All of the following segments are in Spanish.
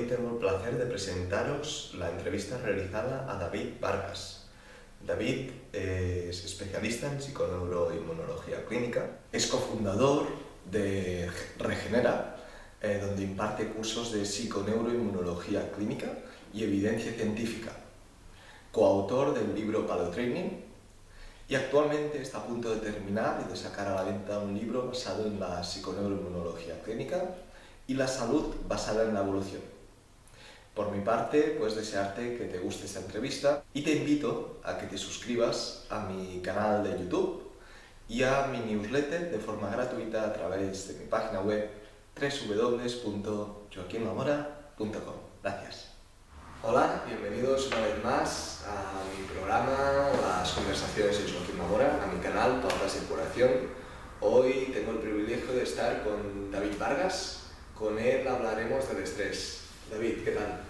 tengo el placer de presentaros la entrevista realizada a David Vargas. David es especialista en psiconeuroinmunología clínica, es cofundador de Regenera, donde imparte cursos de psiconeuroinmunología clínica y evidencia científica, coautor del libro Paleotraining, y actualmente está a punto de terminar y de sacar a la venta un libro basado en la psiconeuroinmunología clínica y la salud basada en la evolución. Por mi parte, pues desearte que te guste esta entrevista y te invito a que te suscribas a mi canal de YouTube y a mi newsletter de forma gratuita a través de mi página web www.joaquinlamora.com. Gracias. Hola, bienvenidos una vez más a mi programa Las Conversaciones de Joaquín Lamora, a mi canal Pautas de Curación. Hoy tengo el privilegio de estar con David Vargas. Con él hablaremos del estrés. David, ¿qué tal?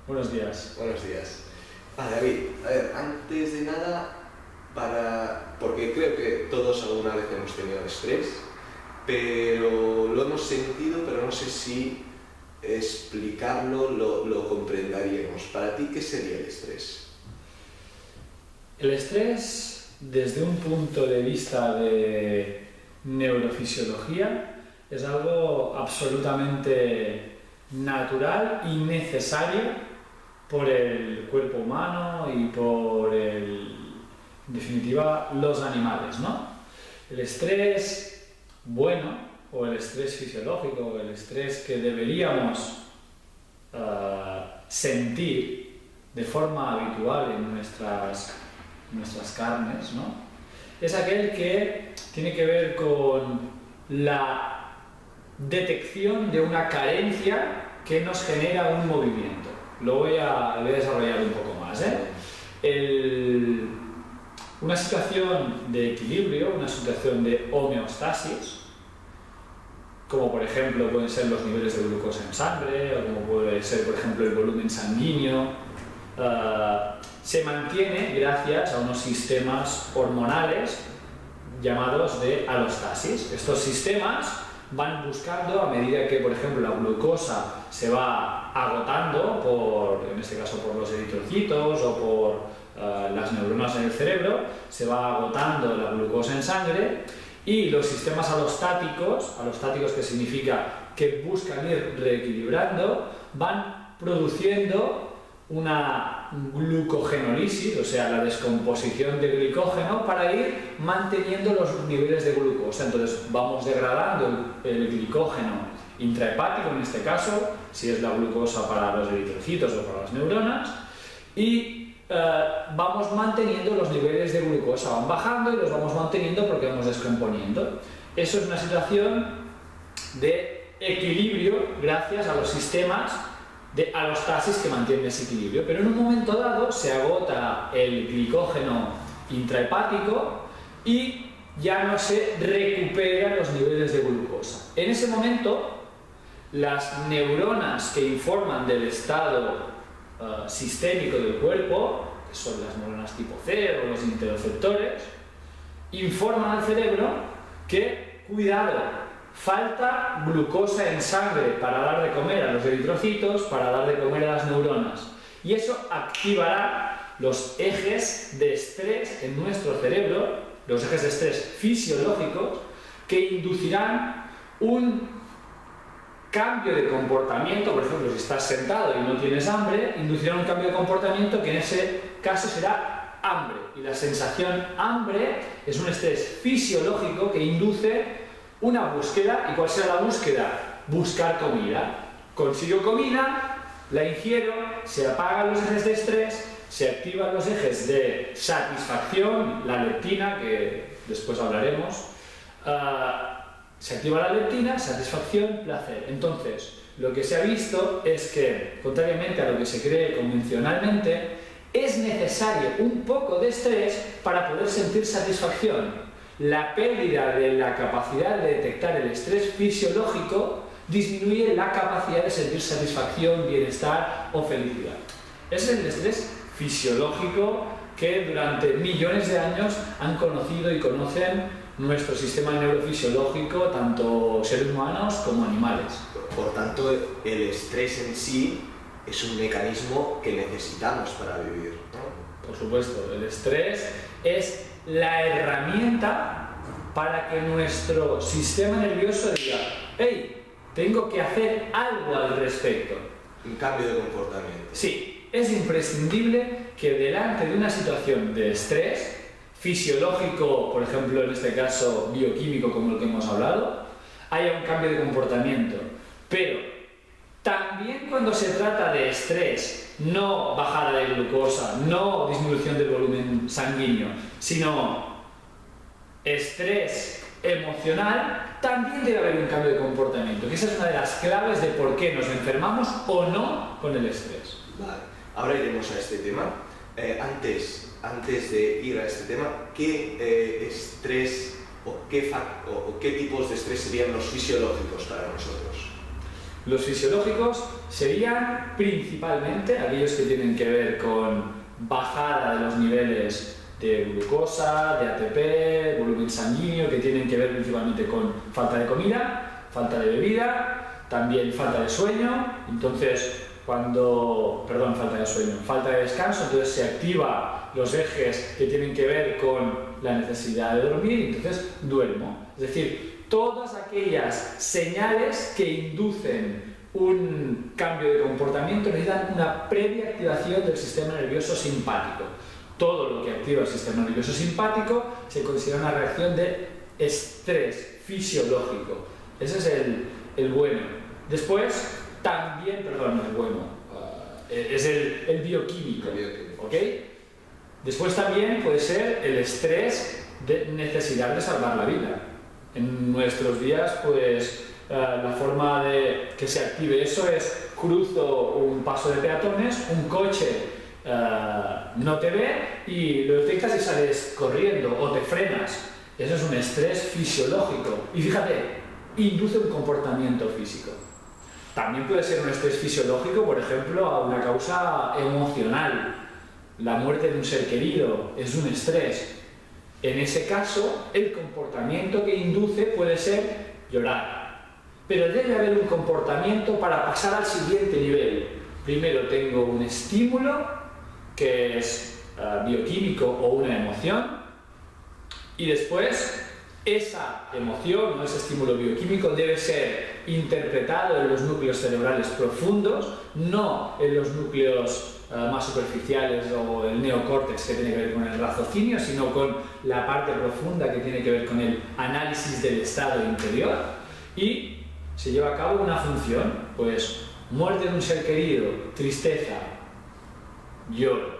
Buenos días. Buenos días. David, a ver, antes de nada, porque creo que todos alguna vez hemos tenido estrés, pero lo hemos sentido, pero no sé si explicarlo lo comprenderíamos. Para ti, ¿qué sería el estrés? El estrés, desde un punto de vista de neurofisiología, es algo absolutamente natural y necesario por el cuerpo humano y por, en definitiva, los animales, ¿no? El estrés bueno, o el estrés fisiológico, o el estrés que deberíamos sentir de forma habitual en nuestras carnes, ¿no? Es aquel que tiene que ver con la detección de una carencia que nos genera un movimiento. Lo voy a desarrollar un poco más, una situación de equilibrio, una situación de homeostasis, como por ejemplo pueden ser los niveles de glucosa en sangre, o como puede ser por ejemplo el volumen sanguíneo, se mantiene gracias a unos sistemas hormonales llamados de alostasis. Estos sistemas van buscando, a medida que por ejemplo la glucosa se va agotando, en este caso por los eritrocitos o por las neuronas en el cerebro, se va agotando la glucosa en sangre, y los sistemas alostáticos que significa que buscan ir reequilibrando, van produciendo una glucogenólisis, o sea, la descomposición de glicógeno, para ir manteniendo los niveles de glucosa. Entonces vamos degradando el glicógeno intrahepático, en este caso, si es la glucosa para los eritrocitos o para las neuronas, y vamos manteniendo los niveles de glucosa, van bajando y los vamos manteniendo porque vamos descomponiendo. Eso es una situación de equilibrio gracias a los sistemas de alostasis que mantienen ese equilibrio, pero en un momento dado se agota el glicógeno intrahepático y ya no se recuperan los niveles de glucosa. En ese momento, las neuronas que informan del estado sistémico del cuerpo, que son las neuronas tipo C o los interoceptores, informan al cerebro que, cuidado, falta glucosa en sangre para dar de comer a los eritrocitos, para dar de comer a las neuronas. Y eso activará los ejes de estrés en nuestro cerebro, los ejes de estrés fisiológicos, que inducirán un cambio de comportamiento. Por ejemplo, si estás sentado y no tienes hambre, inducirá un cambio de comportamiento que en ese caso será hambre. Y la sensación hambre es un estrés fisiológico que induce una búsqueda. ¿Y cuál será la búsqueda? Buscar comida. Consigo comida, la ingiero, se apagan los ejes de estrés, se activan los ejes de satisfacción, la leptina, que después hablaremos, se activa la leptina, satisfacción, placer. Entonces, lo que se ha visto es que, contrariamente a lo que se cree convencionalmente, es necesario un poco de estrés para poder sentir satisfacción. La pérdida de la capacidad de detectar el estrés fisiológico disminuye la capacidad de sentir satisfacción, bienestar o felicidad. Ese es el estrés fisiológico que durante millones de años han conocido y conocen nuestro sistema neurofisiológico, tanto seres humanos como animales. Por tanto, el estrés en sí es un mecanismo que necesitamos para vivir, ¿no? Por supuesto, el estrés es la herramienta para que nuestro sistema nervioso diga: hey, tengo que hacer algo al respecto. Un cambio de comportamiento. Sí, es imprescindible que delante de una situación de estrés fisiológico, por ejemplo, en este caso bioquímico, como lo que hemos hablado, haya un cambio de comportamiento. Pero también cuando se trata de estrés, no bajada de glucosa, no disminución del volumen sanguíneo, sino estrés emocional, también debe haber un cambio de comportamiento, que esa es una de las claves de por qué nos enfermamos o no con el estrés. Vale, ahora iremos a este tema. Antes de ir a este tema, ¿qué estrés o qué tipos de estrés serían los fisiológicos para nosotros? Los fisiológicos serían principalmente aquellos que tienen que ver con bajada de los niveles de glucosa, de ATP, volumen sanguíneo, que tienen que ver principalmente con falta de comida, falta de bebida, también falta de sueño. Entonces, falta de descanso, entonces se activa los ejes que tienen que ver con la necesidad de dormir y entonces duermo. Es decir, todas aquellas señales que inducen un cambio de comportamiento necesitan una previa activación del sistema nervioso simpático. Todo lo que activa el sistema nervioso simpático se considera una reacción de estrés fisiológico. Ese es el bueno. Después, también, es el bioquímico. ¿Ok? Después también puede ser el estrés de necesidad de salvar la vida. En nuestros días, pues, la forma de que se active eso es: cruzo un paso de peatones, un coche no te ve y lo detectas y sales corriendo o te frenas. Eso es un estrés fisiológico y fíjate, induce un comportamiento físico. También puede ser un estrés fisiológico, por ejemplo, a una causa emocional. La muerte de un ser querido es un estrés. En ese caso, el comportamiento que induce puede ser llorar. Pero debe haber un comportamiento para pasar al siguiente nivel. Primero tengo un estímulo, que es bioquímico o una emoción, y después esa emoción o ese estímulo bioquímico debe ser interpretado en los núcleos cerebrales profundos, no en los núcleos más superficiales o el neocórtex, que tiene que ver con el raciocinio, sino con la parte profunda que tiene que ver con el análisis del estado interior, y se lleva a cabo una función, pues muerte de un ser querido, tristeza, lloro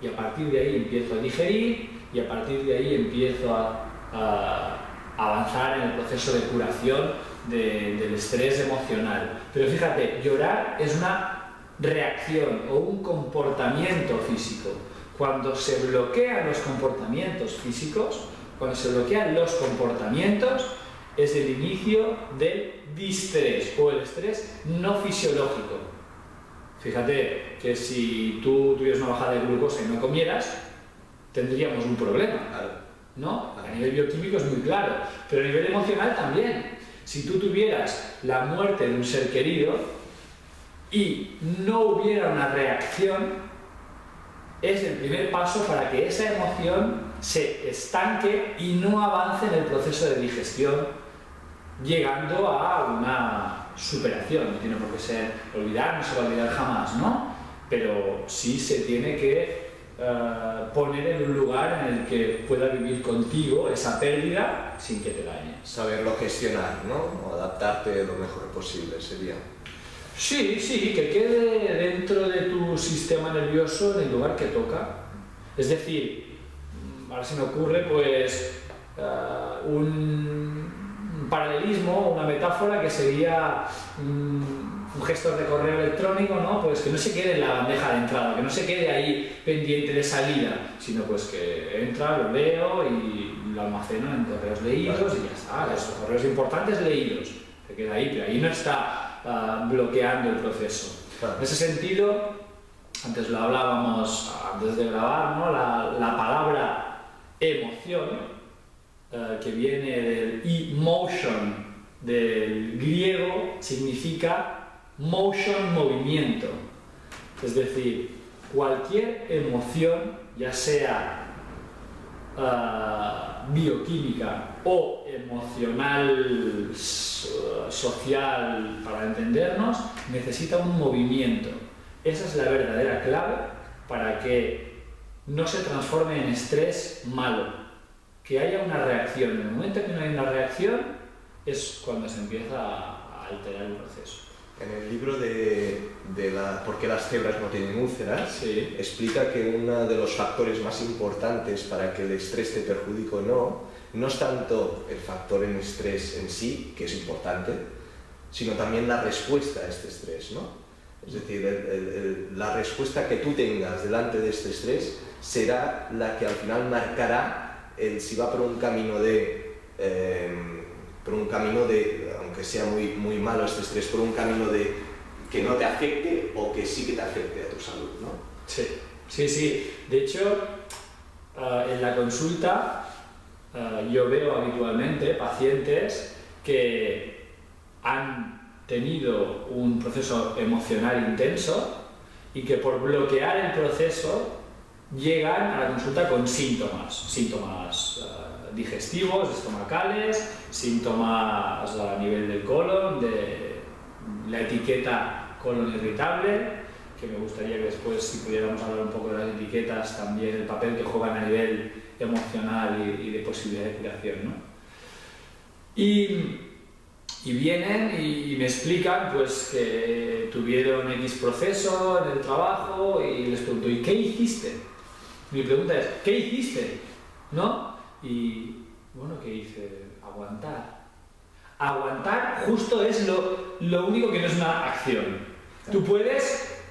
y a partir de ahí empiezo a digerir y a partir de ahí empiezo a avanzar en el proceso de curación del estrés emocional. Pero fíjate, llorar es una reacción o un comportamiento físico. Cuando se bloquean los comportamientos físicos, cuando se bloquean los comportamientos, es el inicio del distrés o el estrés no fisiológico. Fíjate que si tú tuvieras una bajada de glucosa y no comieras, tendríamos un problema, ¿no? A nivel bioquímico es muy claro, pero a nivel emocional también. Si tú tuvieras la muerte de un ser querido y no hubiera una reacción, es el primer paso para que esa emoción se estanque y no avance en el proceso de digestión, llegando a una superación. No tiene por qué ser olvidar, no se va a olvidar jamás, ¿no? Pero sí se tiene que poner en un lugar en el que pueda vivir contigo esa pérdida sin que te dañe. Saberlo gestionar, ¿no? O adaptarte lo mejor posible sería. Sí, que quede dentro de tu sistema nervioso en el lugar que toca. Es decir, ahora se me ocurre pues un paralelismo, una metáfora que sería un gestor de correo electrónico, ¿no? Pues que no se quede en la bandeja de entrada, que no se quede ahí pendiente de salida, sino pues que entra, lo leo y lo almaceno en correos leídos y ya está, los correos importantes leídos, se queda ahí, pero ahí no está bloqueando el proceso. En ese sentido, antes lo hablábamos antes de grabar, ¿no? La palabra emoción que viene del emotion del griego, significa motion, movimiento. Es decir, cualquier emoción, ya sea bioquímica o emocional, social, para entendernos, necesita un movimiento. Esa es la verdadera clave para que no se transforme en estrés malo, que haya una reacción. En el momento que no hay una reacción es cuando se empieza a alterar el proceso. En el libro ¿Por qué las cebras no tienen úlceras? Sí. Explica que uno de los factores más importantes para que el estrés te perjudique o no es tanto el factor en estrés en sí, que es importante, sino también la respuesta a este estrés, ¿no? Es decir, la respuesta que tú tengas delante de este estrés será la que al final marcará si va por un camino de, aunque sea muy malo este estrés, por un camino de que no te afecte o que sí que te afecte a tu salud, ¿no? Sí, sí, sí. De hecho, en la consulta yo veo habitualmente pacientes que han tenido un proceso emocional intenso y que por bloquear el proceso llegan a la consulta con síntomas digestivos, estomacales, síntomas a nivel del colon, de la etiqueta colon irritable, que me gustaría que después, si pudiéramos hablar un poco de las etiquetas, también el papel que juegan a nivel emocional y de posibilidad de curación, ¿no? Y vienen y me explican pues que tuvieron X proceso en el trabajo y les pregunto, ¿y qué hiciste? Mi pregunta es, ¿qué hiciste? ¿No? Y bueno, ¿qué hice? Aguantar. Aguantar justo es lo único que no es una acción. Tú puedes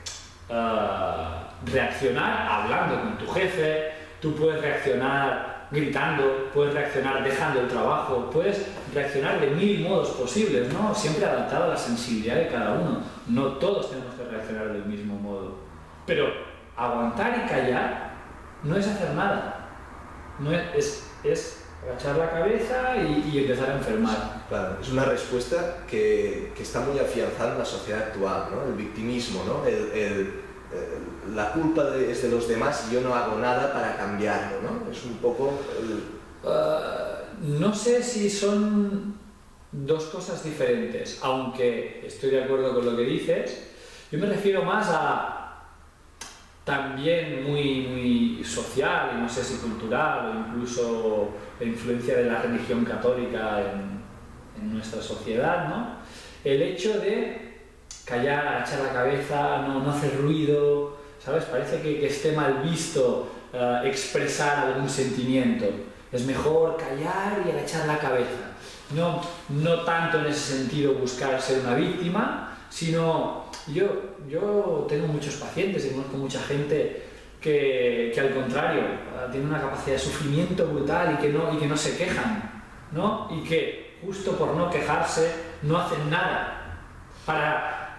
reaccionar hablando con tu jefe, tú puedes reaccionar gritando, puedes reaccionar dejando el trabajo, puedes reaccionar de 1000 modos posibles, ¿no? Siempre adaptado a la sensibilidad de cada uno. No todos tenemos que reaccionar del mismo modo. Pero aguantar y callar no es hacer nada. No es agachar la cabeza y empezar a enfermar. Claro, es una respuesta que está muy afianzada en la sociedad actual, ¿no? El victimismo, ¿no? La culpa es de los demás y yo no hago nada para cambiarlo, ¿no? Es un poco... No sé si son dos cosas diferentes, aunque estoy de acuerdo con lo que dices. Yo me refiero más a también muy social, y no sé si cultural, o incluso la influencia de la religión católica en nuestra sociedad, ¿no? El hecho de callar, agachar la cabeza, no hacer ruido, ¿sabes? Parece que esté mal visto expresar algún sentimiento. Es mejor callar y agachar la cabeza. No tanto en ese sentido buscar ser una víctima, sino yo tengo muchos pacientes y conozco mucha gente que al contrario tiene una capacidad de sufrimiento brutal y que no se quejan, ¿no? Y que justo por no quejarse no hacen nada para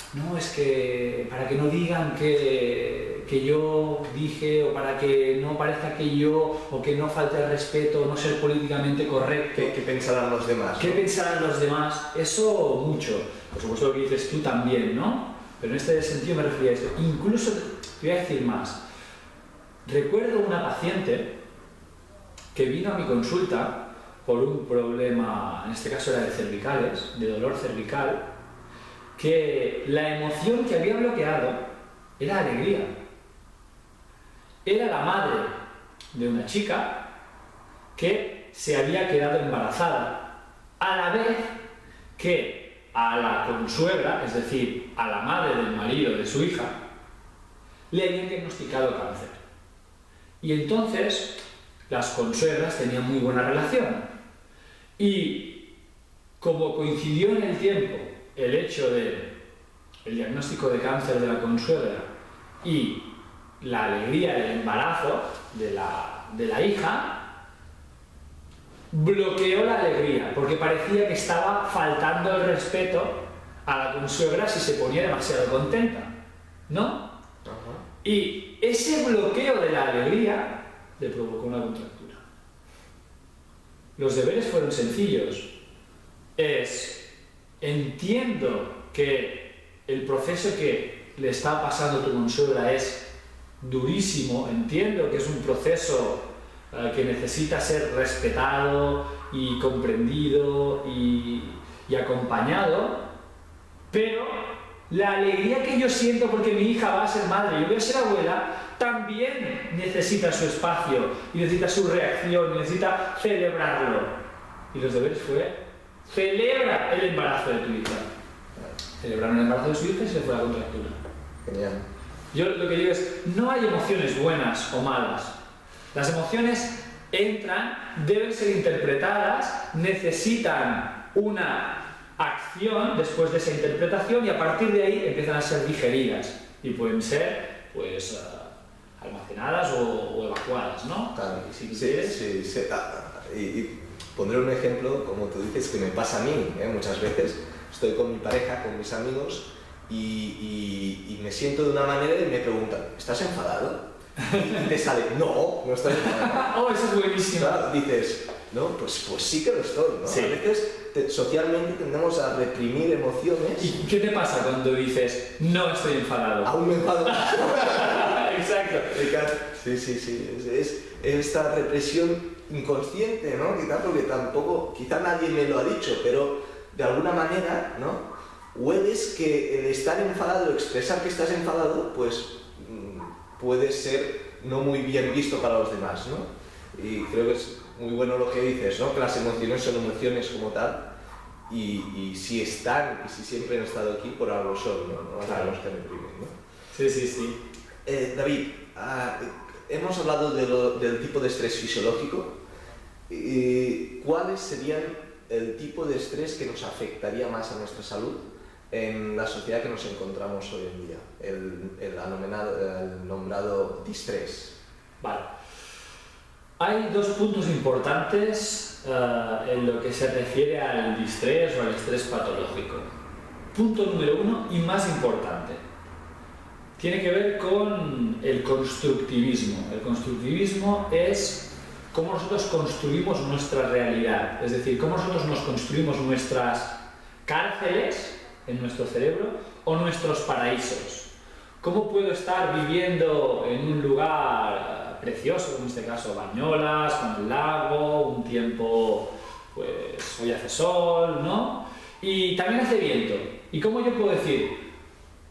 que no digan que yo dije, o para que no parezca que yo, o que no falte el respeto, no ser políticamente correcto. ¿Qué pensarán los demás? ¿Qué pensarán los demás? Eso mucho. Por supuesto lo que dices tú también, ¿no? Pero en este sentido me refería a esto. Incluso, te voy a decir más. Recuerdo una paciente que vino a mi consulta por un problema, en este caso era de cervicales, de dolor cervical, que la emoción que había bloqueado era alegría. Era la madre de una chica que se había quedado embarazada, a la vez que a la consuegra, es decir, a la madre del marido de su hija, le habían diagnosticado cáncer. Y entonces las consuegras tenían muy buena relación. Y como coincidió en el tiempo el hecho de el diagnóstico de cáncer de la consuegra y la alegría del embarazo de la hija, bloqueó la alegría, porque parecía que estaba faltando el respeto a la consuegra si se ponía demasiado contenta, ¿no? Y ese bloqueo de la alegría le provocó una contractura. los deberes fueron sencillos. Entiendo que el proceso que le está pasando a tu consuegra es durísimo, entiendo que es un proceso que necesita ser respetado y comprendido y acompañado, pero la alegría que yo siento porque mi hija va a ser madre y yo voy a ser abuela, también necesita su espacio, y necesita su reacción, y necesita celebrarlo. Y los deberes fue: celebra el embarazo de tu hija. Celebraron el embarazo de su hija y se fue a la contractura. Genial. Yo lo que digo es, no hay emociones buenas o malas. Las emociones entran, deben ser interpretadas, necesitan una acción después de esa interpretación, y a partir de ahí empiezan a ser digeridas y pueden ser, pues, almacenadas o evacuadas, ¿no? Claro. Si Sí, quieres. sí, sí. Y pondré un ejemplo, como tú dices, que me pasa a mí, muchas veces. Estoy con mi pareja, con mis amigos, y me siento de una manera y me preguntan: ¿estás enfadado? Y te sale: no, no estoy enfadado. Oh, eso es buenísimo. Claro, dices: no, pues sí que lo estoy, ¿no? Sí. A veces socialmente tendemos a reprimir emociones. ¿Y qué te pasa cuando dices no estoy enfadado? Aún me enfado más. Exacto. Sí, sí, sí. Es esta represión inconsciente, ¿no? Porque tampoco, quizá nadie me lo ha dicho, pero de alguna manera, ¿no? Hueles que el estar enfadado, expresar que estás enfadado, pues puede ser no muy bien visto para los demás, ¿no? Y creo que es muy bueno lo que dices, ¿no? Que las emociones son emociones como tal, y si están, y si siempre han estado aquí, por algo son, ¿no? No Claro. los que reprimen, ¿no? Sí, sí, sí. David, hemos hablado del tipo de estrés fisiológico. ¿Cuáles serían el tipo de estrés que nos afectaría más a nuestra salud en la sociedad que nos encontramos hoy en día? El nombrado distrés. Vale. Hay dos puntos importantes en lo que se refiere al distrés o al estrés patológico. Punto número uno y más importante. Tiene que ver con el constructivismo. El constructivismo es cómo nosotros construimos nuestra realidad, es decir, cómo nosotros nos construimos nuestras cárceles en nuestro cerebro o nuestros paraísos. ¿Cómo puedo estar viviendo en un lugar precioso, en este caso Bañolas, con el lago, un tiempo, pues hoy hace sol, ¿no? Y también hace viento. ¿Y cómo yo puedo decir,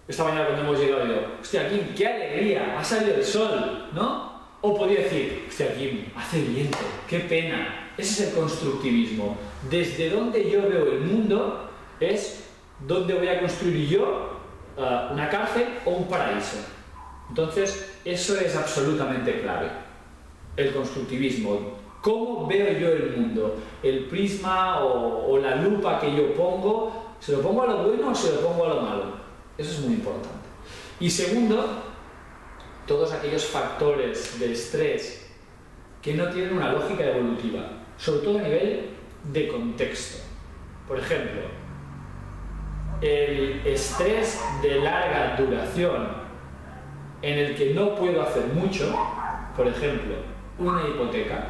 esta mañana cuando hemos llegado yo, hostia, Kim, qué alegría, ha salido el sol, ¿no? O podría decir, hostia, Kim, hace viento, qué pena. Ese es el constructivismo. Desde donde yo veo el mundo es donde voy a construir yo una cárcel o un paraíso. Entonces, eso es absolutamente clave. El constructivismo. ¿Cómo veo yo el mundo? El prisma o la lupa que yo pongo, ¿se lo pongo a lo bueno o se lo pongo a lo malo? Eso es muy importante. Y segundo, todos aquellos factores de estrés que no tienen una lógica evolutiva, sobre todo a nivel de contexto. Por ejemplo, el estrés de larga duración en el que no puedo hacer mucho, por ejemplo, una hipoteca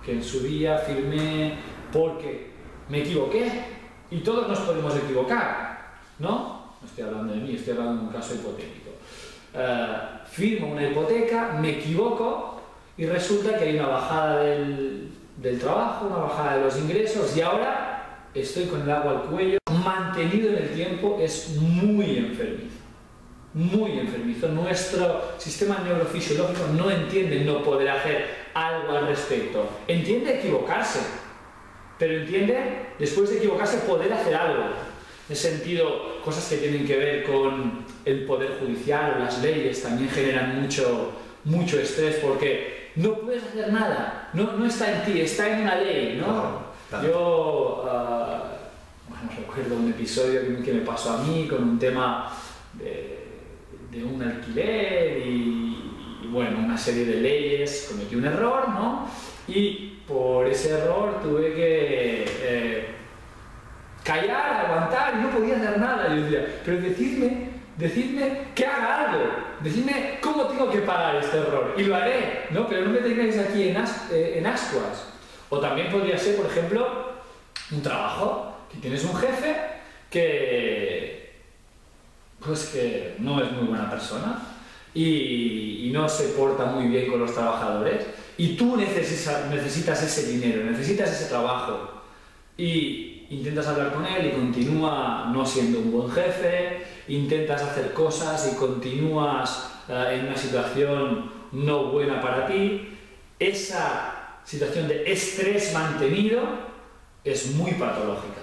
que en su día firmé porque me equivoqué, y todos nos podemos equivocar, ¿no? No estoy hablando de mí, estoy hablando de un caso hipotético. Firmo una hipoteca, me equivoco y resulta que hay una bajada del trabajo, una bajada de los ingresos, y ahora estoy con el agua al cuello. Mantenido en el tiempo es muy enfermizo. Muy enfermizo. Nuestro sistema neurofisiológico no entiende no poder hacer algo al respecto. Entiende equivocarse, pero entiende, después de equivocarse, poder hacer algo. En ese sentido, cosas que tienen que ver con el poder judicial o las leyes también generan mucho estrés, porque no puedes hacer nada, no está en ti, está en una ley, ¿no? Claro. Yo recuerdo un episodio que me pasó a mí con un tema de un alquiler y bueno, una serie de leyes, cometí un error, ¿no? Y por ese error tuve que callar, aguantar, y no podía hacer nada. Yo decía, pero decidme que haga algo, decidme cómo tengo que pagar este error, y lo haré, ¿no? Pero no me tengáis aquí en ascuas. O también podría ser, por ejemplo, un trabajo, que tienes un jefe que no es muy buena persona y no se porta muy bien con los trabajadores y tú necesitas ese dinero, necesitas ese trabajo y intentas hablar con él y continúa no siendo un buen jefe, intentas hacer cosas y continúas en una situación no buena para ti. Esa situación de estrés mantenido es muy patológica.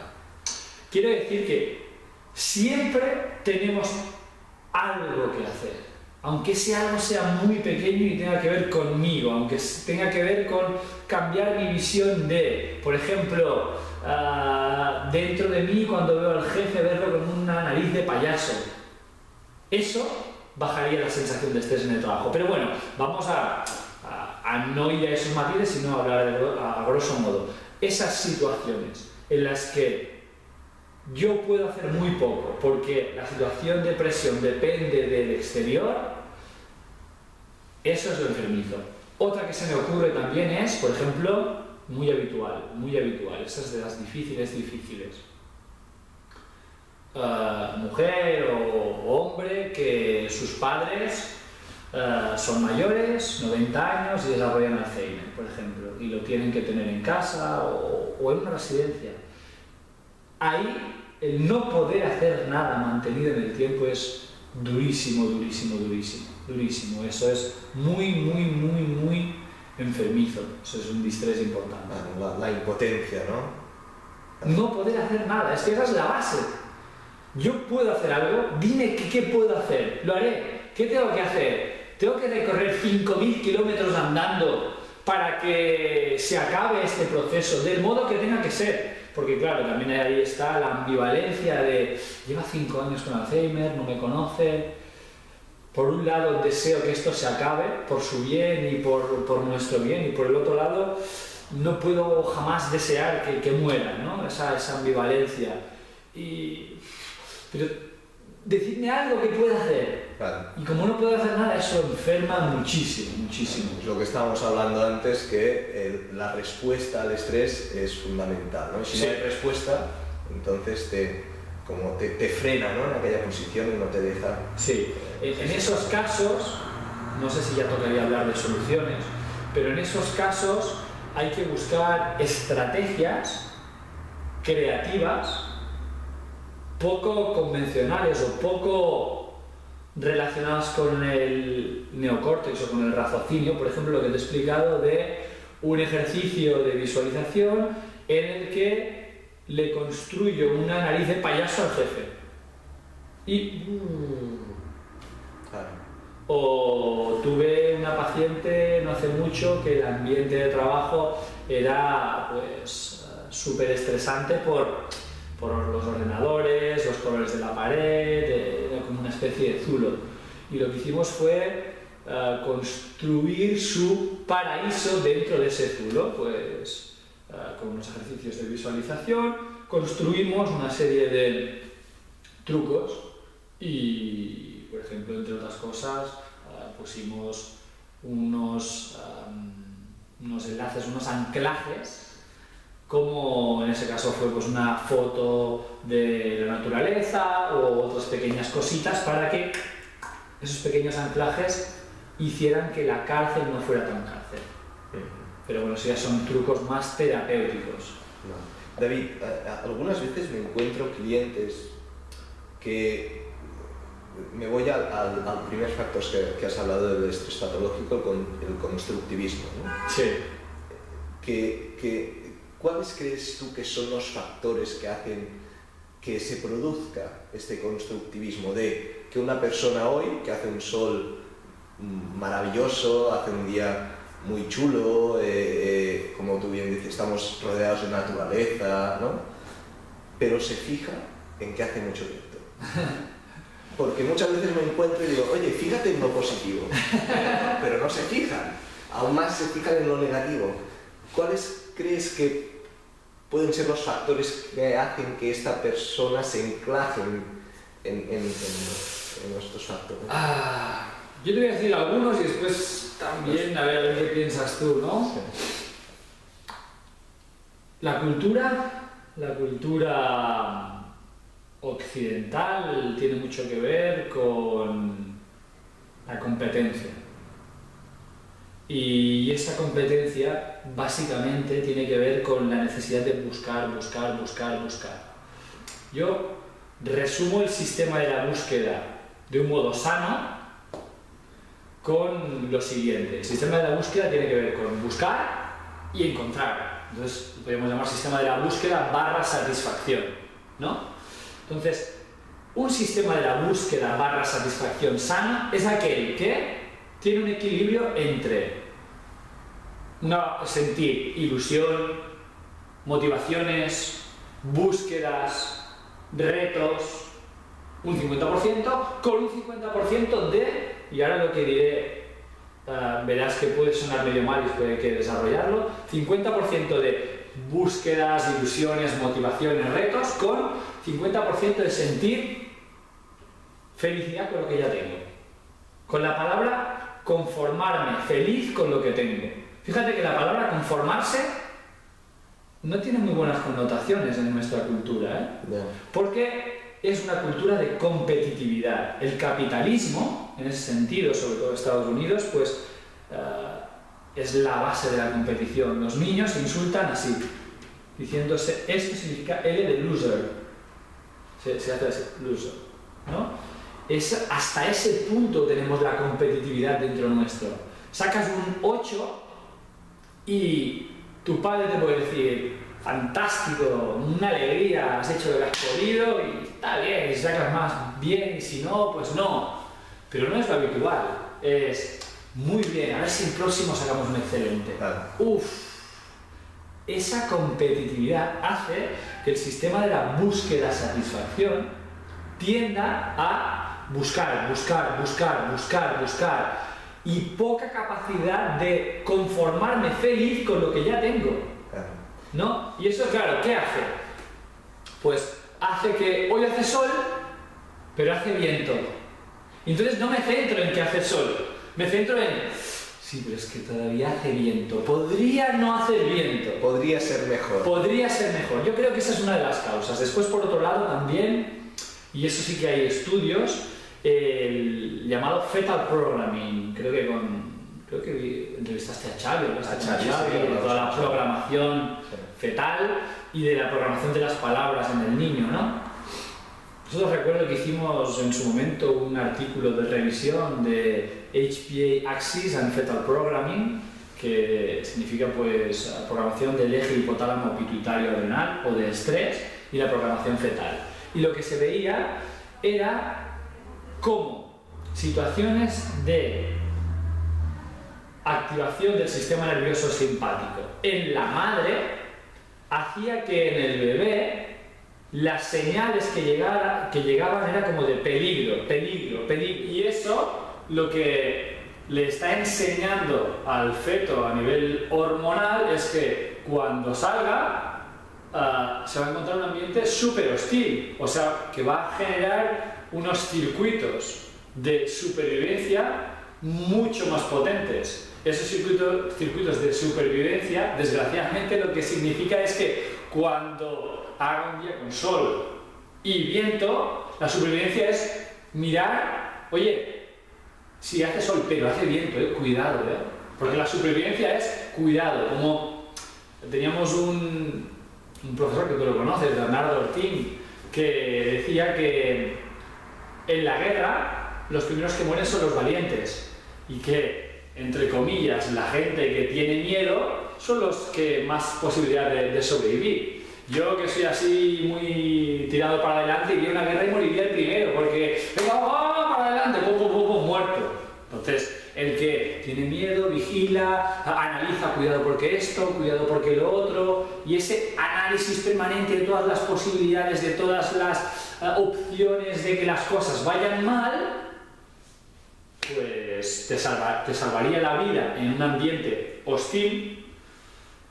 Quiero decir que siempre tenemos algo que hacer, aunque ese algo sea muy pequeño y tenga que ver conmigo, aunque tenga que ver con cambiar mi visión de, por ejemplo, dentro de mí cuando veo al jefe verlo con una nariz de payaso. Eso bajaría la sensación de estrés en el trabajo. Pero bueno, vamos a no ir a esos matices, sino a hablar a grosso modo. Esas situaciones en las que yo puedo hacer muy poco porque la situación de presión depende del exterior, eso es lo enfermizo. Otra que se me ocurre también es, por ejemplo, muy habitual, esas de las difíciles. Mujer o hombre que sus padres son mayores, 90 años y desarrollan Alzheimer, por ejemplo, y lo tienen que tener en casa o en una residencia. Ahí el no poder hacer nada mantenido en el tiempo es durísimo. Eso es muy enfermizo. Eso es un distrés importante. La impotencia, ¿no? No poder hacer nada, es que esa es la base. Yo puedo hacer algo, dime qué puedo hacer, lo haré. ¿Qué tengo que hacer? ¿Tengo que recorrer 5.000 kilómetros andando para que se acabe este proceso del modo que tenga que ser? Porque claro, también ahí está la ambivalencia de lleva 5 años con Alzheimer, no me conoce. Por un lado deseo que esto se acabe por su bien y por nuestro bien, y por el otro lado no puedo jamás desear que muera, ¿no? Esa ambivalencia. Pero decidme algo que pueda hacer. Claro. Y como no puedo hacer nada, eso enferma muchísimo. Es lo que estábamos hablando antes, que la respuesta al estrés es fundamental, ¿no? Y si no hay respuesta, entonces te frena, ¿no? En aquella posición y no te deja... Sí, en esos casos, no sé si ya tocaría hablar de soluciones, pero en esos casos hay que buscar estrategias creativas poco convencionales o poco relacionadas con el neocórtex o con el raciocinio. Por ejemplo, lo que te he explicado de un ejercicio de visualización en el que le construyo una nariz de payaso al jefe. O tuve una paciente no hace mucho que el ambiente de trabajo era pues súper estresante por los ordenadores, los colores de la pared, era como una especie de zulo. Y lo que hicimos fue construir su paraíso dentro de ese zulo, pues con unos ejercicios de visualización, construimos una serie de trucos y, por ejemplo, entre otras cosas, pusimos unos enlaces, unos anclajes, como en ese caso fue pues una foto de la naturaleza o otras pequeñas cositas para que esos pequeños anclajes hicieran que la cárcel no fuera tan cárcel. Pero bueno, eso ya son trucos más terapéuticos. No. David, algunas veces me encuentro clientes que me voy al primer factor que has hablado del estrés patológico, el constructivismo, ¿no? Sí. ¿Cuáles crees tú que son los factores que hacen que se produzca este constructivismo de que una persona hoy, que hace un sol maravilloso, hace un día muy chulo, como tú bien dices, estamos rodeados de naturaleza, ¿no? Pero se fija en que hace mucho viento? Porque muchas veces me encuentro y digo, oye, fíjate en lo positivo, pero no se fijan, aún más se fijan en lo negativo. ¿Cuáles crees que pueden ser los factores que hacen que esta persona se enclaje en estos factores? Yo te voy a decir algunos y después también a ver qué piensas tú, ¿no? Sí. La cultura occidental tiene mucho que ver con la competencia. Y esa competencia básicamente tiene que ver con la necesidad de buscar. Yo resumo el sistema de la búsqueda de un modo sano con lo siguiente. El sistema de la búsqueda tiene que ver con buscar y encontrar. Entonces, lo podemos llamar sistema de la búsqueda / satisfacción, ¿no? Entonces, un sistema de la búsqueda / satisfacción sano es aquel que tiene un equilibrio entre sentir ilusión, motivaciones, búsquedas, retos, un 50% con un 50% de, y ahora lo que diré, verás que puede sonar medio mal y puede que desarrollarlo, 50% de búsquedas, ilusiones, motivaciones, retos, con 50% de sentir felicidad con lo que ya tengo. Con la palabra conformarme, feliz con lo que tengo. Fíjate que la palabra conformarse no tiene muy buenas connotaciones en nuestra cultura, ¿eh? Porque es una cultura de competitividad. El capitalismo, en ese sentido, sobre todo Estados Unidos, pues es la base de la competición. Los niños se insultan así, diciéndose, esto significa L de loser. Se hace así, loser, ¿no? Hasta ese punto tenemos la competitividad dentro nuestro. Sacas un 8 y tu padre te puede decir, fantástico, una alegría, has hecho lo que has podido y está bien, y si sacas más, bien, y si no, pues no. Pero no es lo habitual, es muy bien, a ver si el próximo sacamos un excelente. Esa competitividad hace que el sistema de la búsqueda-satisfacción tienda a buscar y poca capacidad de conformarme feliz con lo que ya tengo, ¿no? Y eso, claro, ¿qué hace? Pues hace que hoy hace sol, pero hace viento. Entonces no me centro en que hace sol, me centro en, sí, pero es que todavía hace viento, podría no hacer viento. Podría ser mejor. Podría ser mejor. Yo creo que esa es una de las causas. Después, por otro lado, también, y eso sí que hay estudios, el llamado fetal programming, creo que entrevistaste a Xavi, de toda la programación fetal y de la programación de las palabras en el niño, ¿no? Nosotros recuerdo que hicimos en su momento un artículo de revisión de HPA Axis and Fetal Programming, que significa pues programación del eje hipotálamo pituitario adrenal o de estrés y la programación fetal. Y lo que se veía era cómo situaciones de activación del sistema nervioso simpático en la madre hacía que en el bebé las señales que llegaban era como de peligro, y eso lo que le está enseñando al feto a nivel hormonal es que cuando salga se va a encontrar un ambiente súper hostil, o sea que va a generar unos circuitos de supervivencia mucho más potentes. Esos circuitos de supervivencia, desgraciadamente, lo que significa es que cuando haga un día con sol y viento, la supervivencia es mirar, oye, si hace sol pero hace viento, cuidado, porque la supervivencia es cuidado. Como teníamos un profesor que tú lo conoces, Bernardo Ortín, que decía que en la guerra los primeros que mueren son los valientes y que, entre comillas, la gente que tiene miedo son los que más posibilidad de sobrevivir. Yo, que soy así muy tirado para adelante, iría a una guerra y moriría el primero, porque venga, ¡oh, para adelante! ¡Pum, muerto! Entonces, el que tiene miedo, vigila, analiza, cuidado porque esto, cuidado porque lo otro, y ese análisis permanente de todas las posibilidades, de todas las opciones de que las cosas vayan mal, pues te salvaría la vida en un ambiente hostil,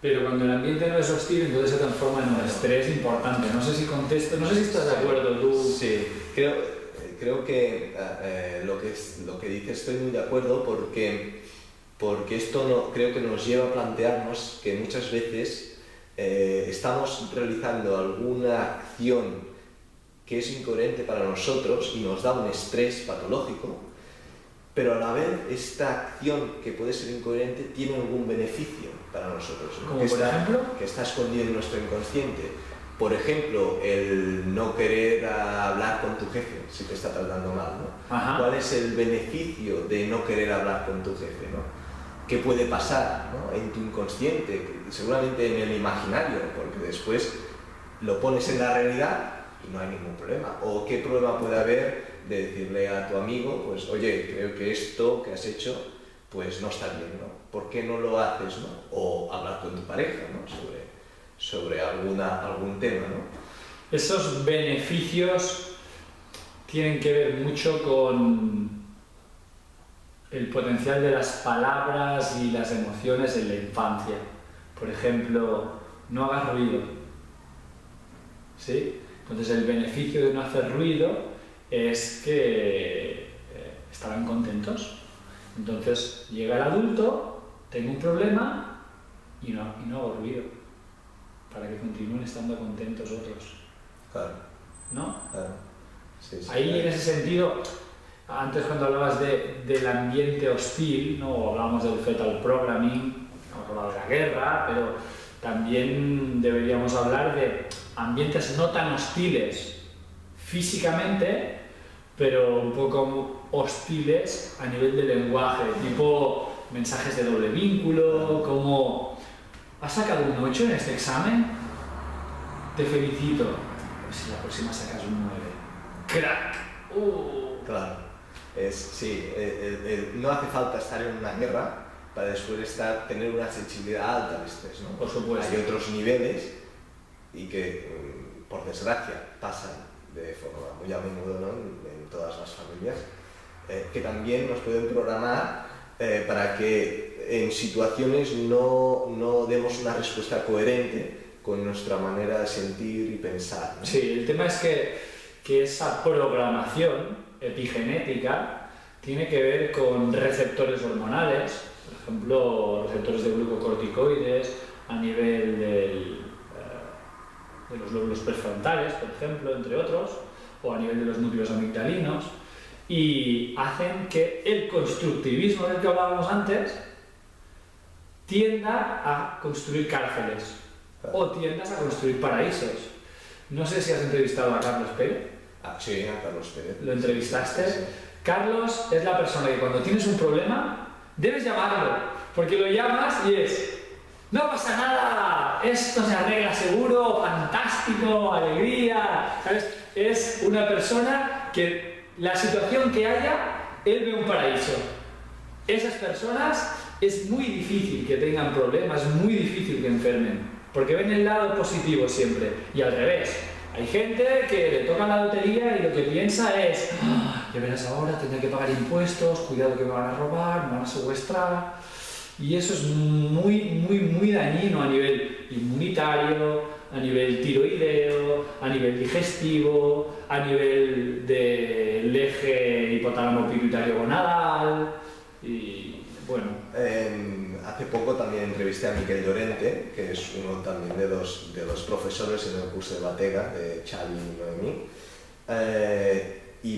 pero cuando el ambiente no es hostil, entonces se transforma en un estrés importante. No sé si contesto, no sé si estás de acuerdo tú. Sí, creo que lo que dices estoy muy de acuerdo porque esto creo que nos lleva a plantearnos que muchas veces estamos realizando alguna acción que es incoherente para nosotros y nos da un estrés patológico, pero a la vez esta acción que puede ser incoherente tiene algún beneficio para nosotros, ¿no? ¿Como por ejemplo? Que está escondido en nuestro inconsciente. Por ejemplo, el no querer hablar con tu jefe si te está tratando mal, ¿no? Ajá. ¿Cuál es el beneficio de no querer hablar con tu jefe, ¿no? ¿Qué puede pasar, ¿no? En tu inconsciente? Seguramente en el imaginario, porque después lo pones en la realidad y no hay ningún problema. ¿O qué problema puede haber de decirle a tu amigo, pues, oye, creo que esto que has hecho pues no está bien, ¿no? ¿Por qué no lo haces, no? O hablar con tu pareja, ¿no? sobre algún tema, ¿no? Esos beneficios tienen que ver mucho con el potencial de las palabras y las emociones en la infancia. Por ejemplo, no hagas ruido, ¿sí? Entonces el beneficio de no hacer ruido es que estaban contentos. Entonces llega el adulto, tengo un problema y no hago ruido, para que continúen estando contentos otros. Claro. ¿No? Claro. Sí, Ahí claro. en ese sentido, antes cuando hablabas del ambiente hostil, ¿no? Hablábamos del fetal programming, hemos hablado de la guerra, pero también deberíamos hablar de ambientes no tan hostiles físicamente, pero un poco hostiles a nivel de lenguaje, tipo mensajes de doble vínculo, como ¿has sacado un 8 en este examen? Te felicito. Pues si la próxima sacas un 9. ¡Crack! Claro. No hace falta estar en una guerra para después tener una sensibilidad alta al estrés, ¿no? Por supuesto. Hay otros niveles y que, por desgracia, pasan de forma muy a menudo, ¿no? en todas las familias, que también nos pueden programar para que en situaciones no demos una respuesta coherente con nuestra manera de sentir y pensar, ¿no? Sí, el tema es que esa programación epigenética tiene que ver con receptores hormonales, por ejemplo, receptores de glucocorticoides a nivel de los lóbulos prefrontales, por ejemplo, entre otros, o a nivel de los núcleos amigdalinos, y hacen que el constructivismo del que hablábamos antes tienda a construir cárceles o tiendas a construir paraísos. No sé si has entrevistado a Carlos Pérez. Sí, a Carlos Pérez. ¿Lo entrevistaste? Sí. Carlos es la persona que cuando tienes un problema debes llamarlo, porque lo llamas y es: no pasa nada, esto se arregla seguro, fantástico, alegría, ¿sabes? Es una persona que la situación que haya, él ve un paraíso. Esas personas es muy difícil que tengan problemas, es muy difícil que enfermen, porque ven el lado positivo siempre, y al revés. Hay gente que le toca la lotería y lo que piensa es: ya verás ahora, tendré que pagar impuestos, cuidado que me van a robar, me van a secuestrar. Y eso es muy dañino a nivel inmunitario, a nivel tiroideo, a nivel digestivo, a nivel del eje hipotálamo pituitario-gonadal. Y bueno. Hace poco también entrevisté a Miquel Llorente, que es uno también de los profesores en el curso de Batega, de Xavi y Noemí. Y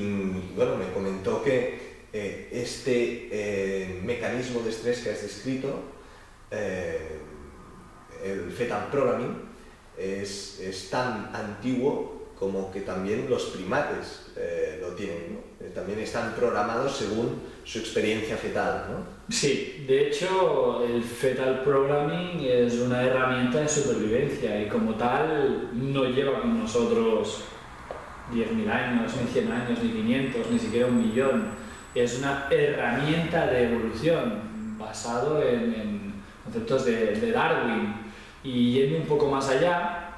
bueno, me comentó que este mecanismo de estrés que has descrito, el fetal programming, es tan antiguo como que también los primates lo tienen, ¿no? También están programados según su experiencia fetal, ¿no? Sí, de hecho el fetal programming es una herramienta de supervivencia y como tal no lleva con nosotros 10.000 años, ni 100 años, ni 500, ni siquiera 1.000.000. Es una herramienta de evolución basado en conceptos de Darwin. Y yendo un poco más allá,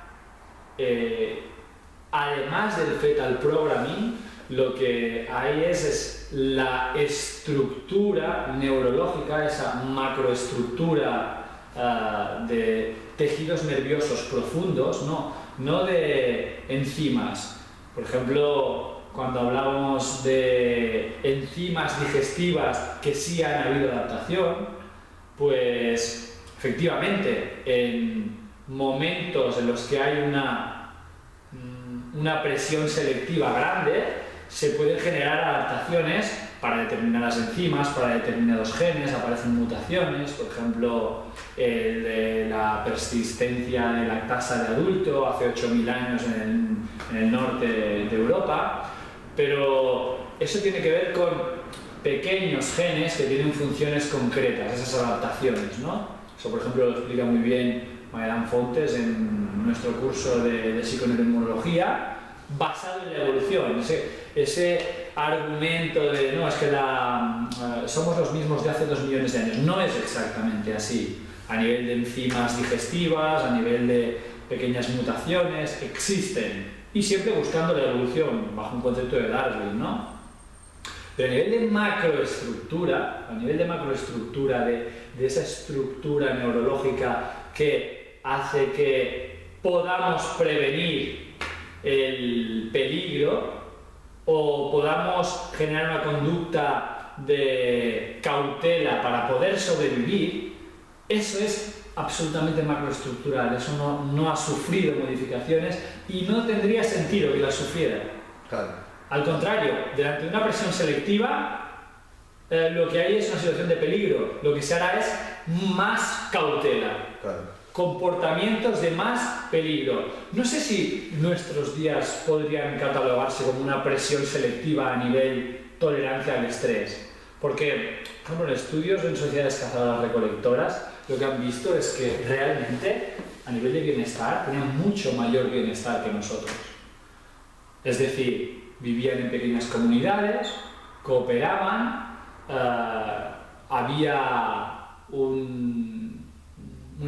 además del fetal programming, lo que hay es la estructura neurológica, esa macroestructura de tejidos nerviosos profundos, no de enzimas. Por ejemplo, cuando hablábamos de enzimas digestivas que sí han habido adaptación, pues efectivamente en momentos en los que hay una presión selectiva grande, se pueden generar adaptaciones para determinadas enzimas, para determinados genes, aparecen mutaciones, por ejemplo, la persistencia de lactasa de adulto hace 8.000 años en el norte de Europa, pero eso tiene que ver con pequeños genes que tienen funciones concretas, esas adaptaciones, ¿no? Eso, por ejemplo, lo explica muy bien Magalán Fontes en nuestro curso de psiconeuroinmunología, basado en la evolución. Ese argumento de no, es que somos los mismos de hace 2 millones de años, no es exactamente así. A nivel de enzimas digestivas, a nivel de pequeñas mutaciones, existen, y siempre buscando la evolución, bajo un concepto de Darwin, ¿no? Pero a nivel de macroestructura, de esa estructura neurológica que hace que podamos prevenir el peligro o podamos generar una conducta de cautela para poder sobrevivir, eso es absolutamente macroestructural, eso no ha sufrido modificaciones y no tendría sentido que las sufriera. Claro. Al contrario, delante de una presión selectiva, lo que hay es una situación de peligro, lo que se hará es más cautela. Claro. Comportamientos de más peligro. No sé si nuestros días podrían catalogarse como una presión selectiva a nivel tolerancia al estrés, porque, por ejemplo, en estudios en sociedades cazadoras-recolectoras, lo que han visto es que realmente, a nivel de bienestar, tenían mucho mayor bienestar que nosotros. Es decir, vivían en pequeñas comunidades, cooperaban, había un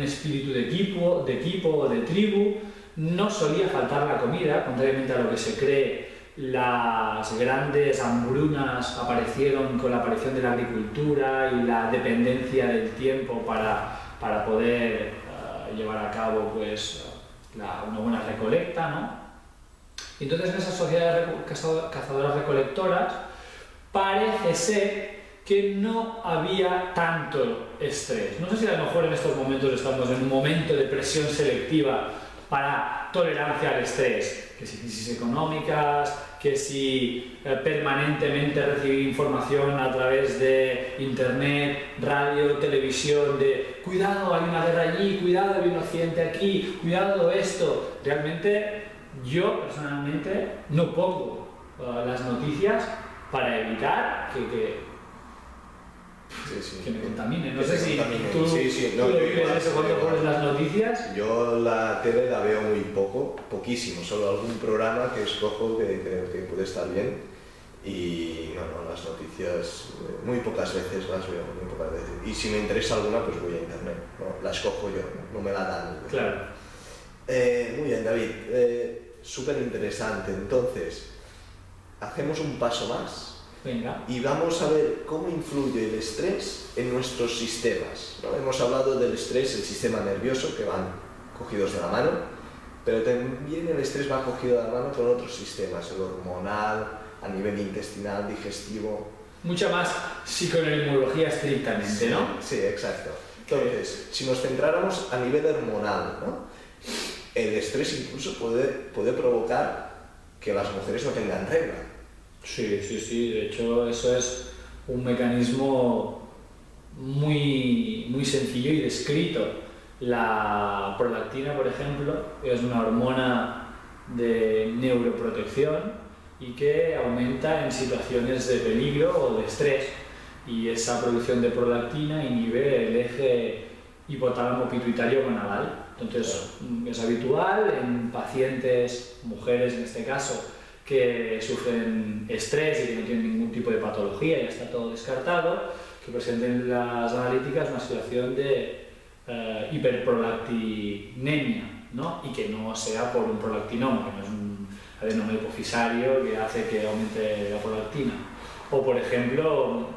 espíritu de equipo o de tribu, no solía faltar la comida, contrariamente a lo que se cree. Las grandes hambrunas aparecieron con la aparición de la agricultura y la dependencia del tiempo para poder llevar a cabo pues, una buena recolecta, ¿no? Entonces, en esas sociedades cazadoras-recolectoras parece ser que no había tanto estrés. No sé si a lo mejor en estos momentos estamos en un momento de presión selectiva para tolerancia al estrés, que si crisis económicas, que si permanentemente recibir información a través de internet, radio, televisión, de cuidado, hay una guerra allí, cuidado, hay un accidente aquí, cuidado esto. Realmente yo personalmente no pongo las noticias para evitar que me contaminen. No sé si tú vives eso cuando pones las noticias. Yo la tele la veo muy poquísimo, solo algún programa que escojo que creo que puede estar bien y no, las noticias muy pocas veces las veo, muy pocas veces. Y si me interesa alguna, pues voy a internet, ¿no? La escojo yo, no me la dan. Claro. Muy bien, David, súper interesante. Entonces, hacemos un paso más. Venga. Y vamos a ver cómo influye el estrés en nuestros sistemas, ¿no? Hemos hablado del estrés, el sistema nervioso, que van cogidos de la mano, pero también el estrés va cogido de la mano con otros sistemas, el hormonal, a nivel intestinal, digestivo. Mucha más psiconeuroinmunología estrictamente, ¿no? Sí, exacto. Entonces, si nos centráramos a nivel hormonal, ¿no? El estrés incluso puede provocar que las mujeres no tengan regla. Sí, de hecho eso es un mecanismo muy sencillo y descrito. La prolactina, por ejemplo, es una hormona de neuroprotección y que aumenta en situaciones de peligro o de estrés, y esa producción de prolactina inhibe el eje hipotálamo-pituitario-gonadal. Entonces es habitual en pacientes, mujeres en este caso, que sufren estrés y que no tienen ningún tipo de patología, ya está todo descartado, que presenten las analíticas una situación de hiperprolactinemia, ¿no? Y que no sea por un prolactinoma, que no es un adenoma hipofisario que hace que aumente la prolactina. O, por ejemplo,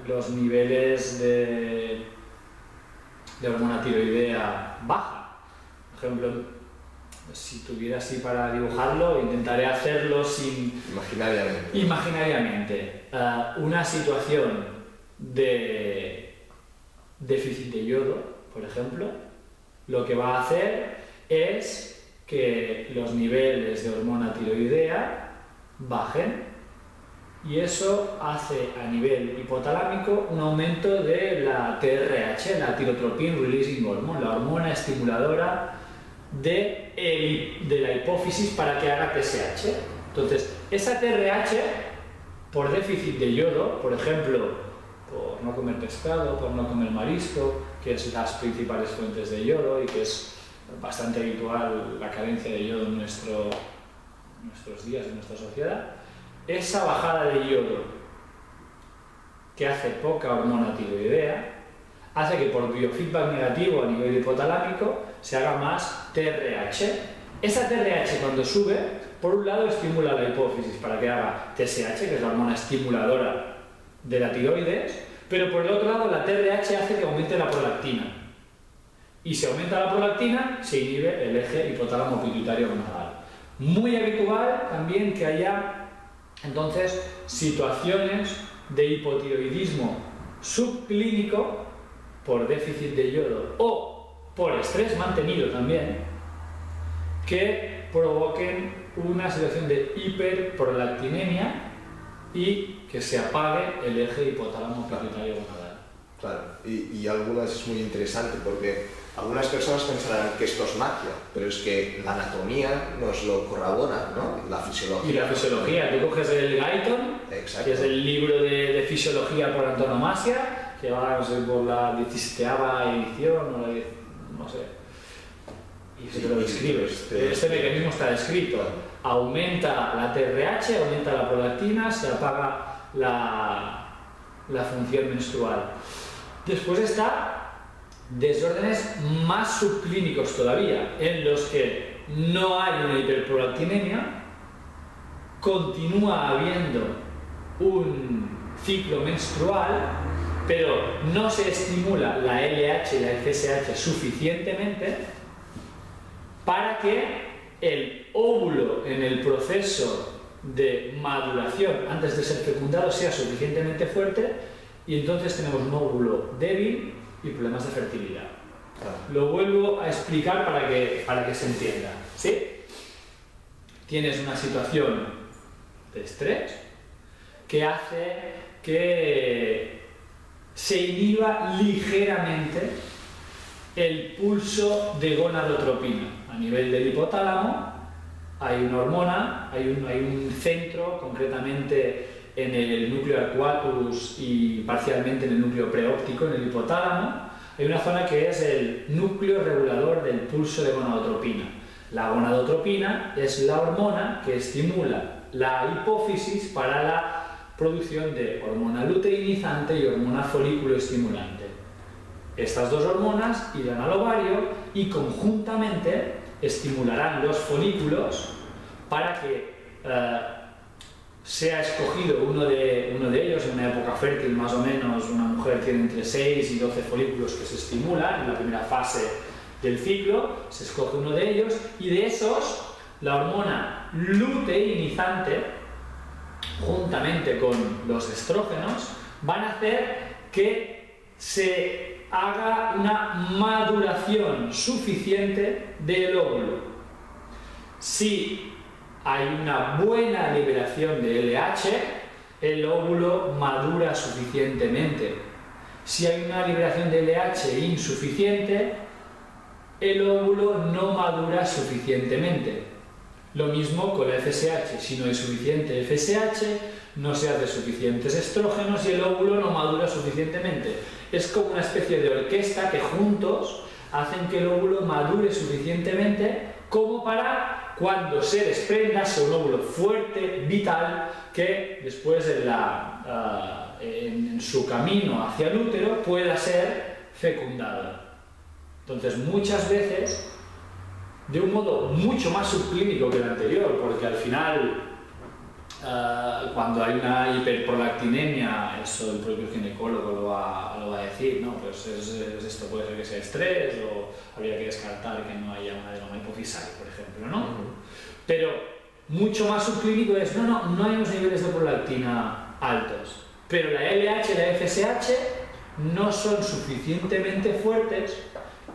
los niveles de hormona tiroidea baja. Por ejemplo, si tuviera así para dibujarlo, intentaré hacerlo sin... Imaginariamente. Una situación de déficit de yodo, por ejemplo, lo que va a hacer es que los niveles de hormona tiroidea bajen, y eso hace a nivel hipotalámico un aumento de la TRH, la Tyrotropin Releasing Hormone, la hormona estimuladora de la hipófisis para que haga TSH. Entonces, esa TRH, por déficit de yodo, por ejemplo, por no comer pescado, por no comer marisco, que es las principales fuentes de yodo y que es bastante habitual la carencia de yodo en nuestros días, en nuestra sociedad, esa bajada de yodo que hace poca hormona tiroidea hace que por biofeedback negativo a nivel hipotalámico se haga más TRH. Esa TRH, cuando sube, por un lado estimula la hipófisis para que haga TSH, que es la hormona estimuladora de la tiroides, pero por el otro lado la TRH hace que aumente la prolactina. Y si aumenta la prolactina, se inhibe el eje hipotálamo pituitario gonadal. Muy habitual también que haya entonces situaciones de hipotiroidismo subclínico por déficit de yodo o por estrés mantenido también, que provoquen una situación de hiperprolactinemia y que se apague el eje hipotálamo pituitario gonadal. Claro, y algunas es muy interesante porque algunas personas pensarán que esto es magia, pero es que la anatomía nos lo corrobora, ¿no? La fisiología. Y la fisiología, tú coges el Guyton, que es el libro de fisiología por antonomasia, que va, no sé, por la 17ª edición, o no sé, y se te lo describe. Este mecanismo está descrito. Aumenta la TRH, aumenta la prolactina, se apaga la función menstrual. Después está desórdenes más subclínicos todavía, en los que no hay una hiperprolactinemia, continúa habiendo un ciclo menstrual, pero no se estimula la LH y la FSH suficientemente para que el óvulo en el proceso de maduración antes de ser fecundado sea suficientemente fuerte, y entonces tenemos un óvulo débil y problemas de fertilidad. Claro. Lo vuelvo a explicar para que se entienda, ¿sí? Tienes una situación de estrés que hace que se inhiba ligeramente el pulso de gonadotropina. A nivel del hipotálamo hay una hormona, hay un centro, concretamente en el núcleo arcuatus y parcialmente en el núcleo preóptico, en el hipotálamo, hay una zona que es el núcleo regulador del pulso de gonadotropina. La gonadotropina es la hormona que estimula la hipófisis para la producción de hormona luteinizante y hormona folículo estimulante. Estas dos hormonas irán al ovario y conjuntamente estimularán los folículos para que sea escogido uno de ellos en una época fértil, más o menos. Una mujer tiene entre 6 y 12 folículos que se estimulan en la primera fase del ciclo, se escoge uno de ellos, y de esos la hormona luteinizante, juntamente con los estrógenos, van a hacer que se haga una maduración suficiente del óvulo. Si hay una buena liberación de LH, el óvulo madura suficientemente. Si hay una liberación de LH insuficiente, el óvulo no madura suficientemente. Lo mismo con la FSH. Si no hay suficiente FSH, no se hace suficientes estrógenos y el óvulo no madura suficientemente. Es como una especie de orquesta que juntos hacen que el óvulo madure suficientemente como para, cuando se desprenda, sea un óvulo fuerte, vital, que después en su camino hacia el útero pueda ser fecundado. Entonces, muchas veces, de un modo mucho más subclínico que el anterior, porque al final, cuando hay una hiperprolactinemia, eso el propio ginecólogo lo va a decir, ¿no? Pues esto puede ser que sea estrés, o habría que descartar que no haya un adenoma hipofisario, por ejemplo, ¿no? Pero mucho más subclínico es, no hay unos niveles de prolactina altos, pero la LH y la FSH no son suficientemente fuertes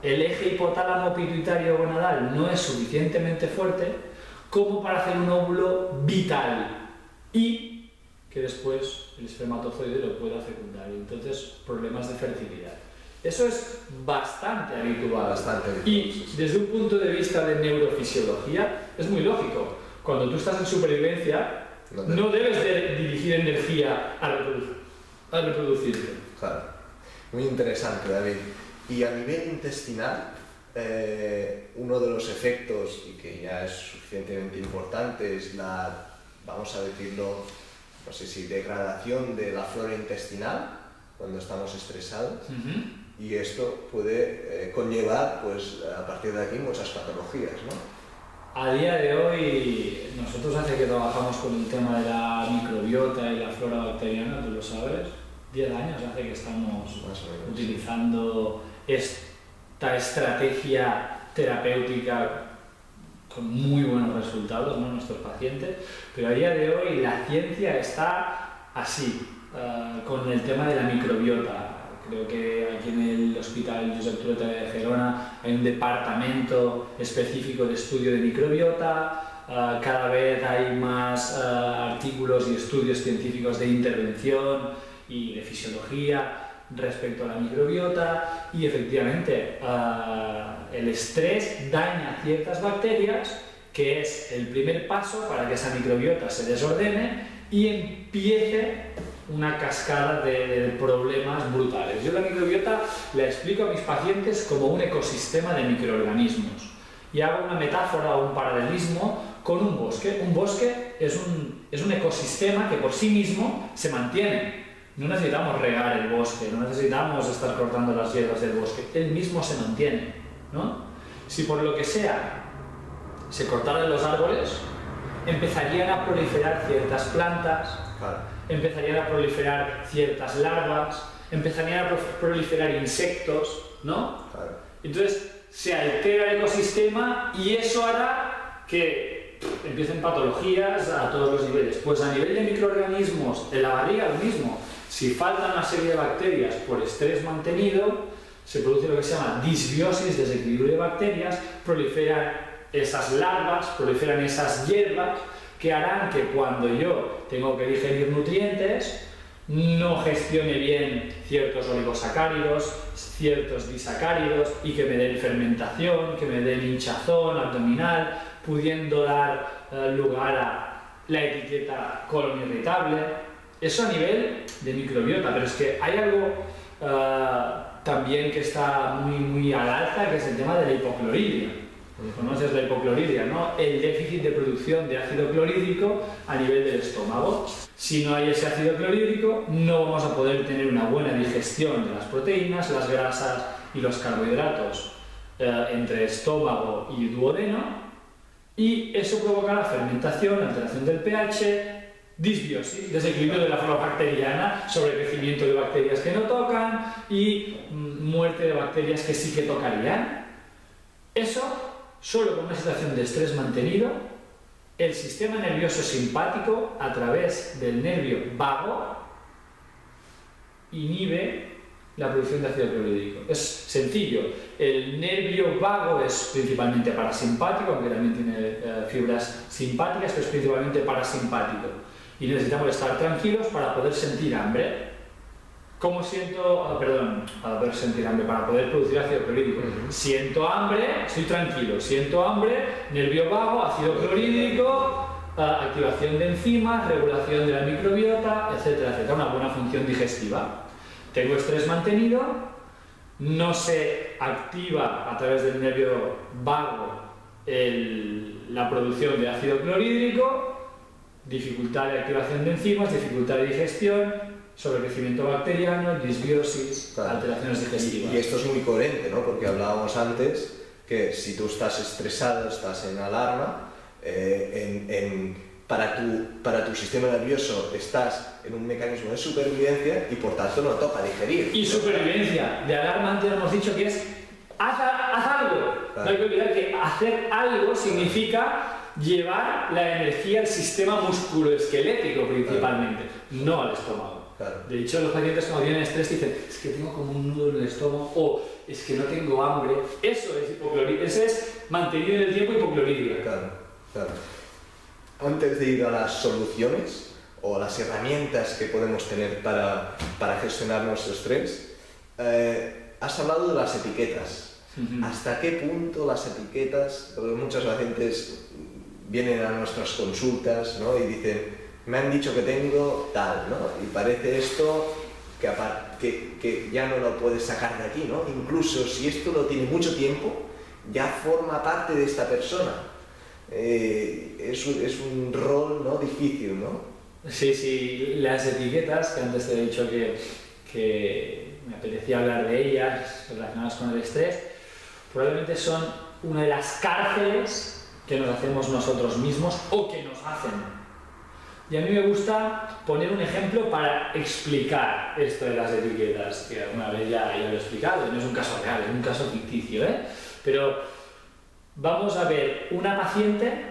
el eje hipotálamo pituitario gonadal no es suficientemente fuerte como para hacer un óvulo vital y que después el espermatozoide lo pueda fecundar. Y entonces, problemas de fertilidad. Eso es bastante habitual. Y desde un punto de vista de neurofisiología, es muy lógico. Cuando tú estás en supervivencia, no debes de dirigir energía a reproducirte. Claro. Muy interesante, David. Y a nivel intestinal, uno de los efectos, y que ya es suficientemente importante, es la, vamos a decirlo, no sé si degradación de la flora intestinal cuando estamos estresados. Y esto puede conllevar, pues, a partir de aquí, muchas patologías, ¿no? A día de hoy, nosotros hace que trabajamos con el tema de la microbiota y la flora bacteriana, tú lo sabes, 10 años hace que estamos utilizando esta estrategia terapéutica con muy buenos resultados, ¿no?, en nuestros pacientes, pero a día de hoy la ciencia está así, con el tema de la microbiota. Creo que aquí en el Hospital Josep Trueta de Gerona hay un departamento específico de estudio de microbiota, cada vez hay más artículos y estudios científicos de intervención y de fisiología respecto a la microbiota y efectivamente el estrés daña ciertas bacterias, que es el primer paso para que esa microbiota se desordene y empiece una cascada de problemas brutales. Yo la microbiota la explico a mis pacientes como un ecosistema de microorganismos y hago una metáfora o un paralelismo con un bosque. Un bosque es un ecosistema que por sí mismo se mantiene. No necesitamos regar el bosque, no necesitamos estar cortando las hierbas del bosque, él mismo se mantiene, ¿no? Si por lo que sea se cortaran los árboles, empezarían a proliferar ciertas plantas, empezarían a proliferar ciertas larvas, empezarían a proliferar insectos, ¿no? Entonces se altera el ecosistema y eso hará que empiecen patologías a todos los niveles. Pues a nivel de microorganismos, en la barriga lo mismo. Si falta una serie de bacterias por estrés mantenido, se produce lo que se llama disbiosis, desequilibrio de bacterias, proliferan esas larvas, proliferan esas hierbas, que harán que cuando yo tengo que digerir nutrientes, no gestione bien ciertos oligosacáridos, ciertos disacáridos y que me den fermentación, que me den hinchazón abdominal, pudiendo dar lugar a la etiqueta colon irritable. Eso a nivel de microbiota, pero es que hay algo también que está muy al alza, que es el tema de la hipoclorhidria. Conoces la hipoclorhidria, ¿no? El déficit de producción de ácido clorhídrico a nivel del estómago. Si no hay ese ácido clorhídrico, no vamos a poder tener una buena digestión de las proteínas, las grasas y los carbohidratos entre estómago y duodeno, y eso provocará fermentación, alteración del pH, disbiosis, desequilibrio de la flora bacteriana, sobrecrecimiento de bacterias que no tocan y muerte de bacterias que sí que tocarían. Eso solo con una situación de estrés mantenido, el sistema nervioso simpático, a través del nervio vago, inhibe la producción de ácido clorhídrico. Es sencillo, el nervio vago es principalmente parasimpático, aunque también tiene fibras simpáticas, pero es principalmente parasimpático. Y necesitamos estar tranquilos para poder sentir hambre. ¿Cómo siento? Para poder sentir hambre, para poder producir ácido clorhídrico. Siento hambre, estoy tranquilo. Siento hambre, nervio vago, ácido clorhídrico, activación de enzimas, regulación de la microbiota, etcétera, etcétera. Una buena función digestiva. Tengo estrés mantenido, no se activa a través del nervio vago la producción de ácido clorhídrico, dificultad de activación de enzimas, dificultad de digestión, sobrecrecimiento bacteriano, disbiosis, alteraciones digestivas. Y esto es muy coherente, ¿no? Porque hablábamos antes que si tú estás estresado, estás en alarma, para tu sistema nervioso estás en un mecanismo de supervivencia y por tanto no toca digerir. Y supervivencia, de alarma antes hemos dicho que es haz algo. No hay que olvidar que hacer algo significa llevar la energía al sistema musculoesquelético principalmente, no al estómago. Claro. De hecho, los pacientes cuando tienen estrés dicen, es que tengo como un nudo en el estómago, o es que no tengo hambre. Eso es hipoclorídrica, eso es mantenido en el tiempo hipoclorídrica. Claro, claro. Antes de ir a las soluciones o a las herramientas que podemos tener para gestionar nuestro estrés, has hablado de las etiquetas. ¿Hasta qué punto las etiquetas? Porque muchos pacientes vienen a nuestras consultas, ¿no? Y dicen, me han dicho que tengo tal, ¿no? Y parece esto que ya no lo puedes sacar de aquí, ¿no? Incluso si esto no tiene mucho tiempo, ya forma parte de esta persona. Es un rol, ¿no? Difícil, ¿no? Sí, sí, las etiquetas, que antes te he dicho que me apetecía hablar de ellas relacionadas con el estrés, probablemente son una de las cárceles que nos hacemos nosotros mismos o que nos hacen. Y a mí me gusta poner un ejemplo para explicar esto de las etiquetas, que alguna vez ya lo he explicado, no es un caso real, es un caso ficticio, ¿eh? Pero vamos a ver una paciente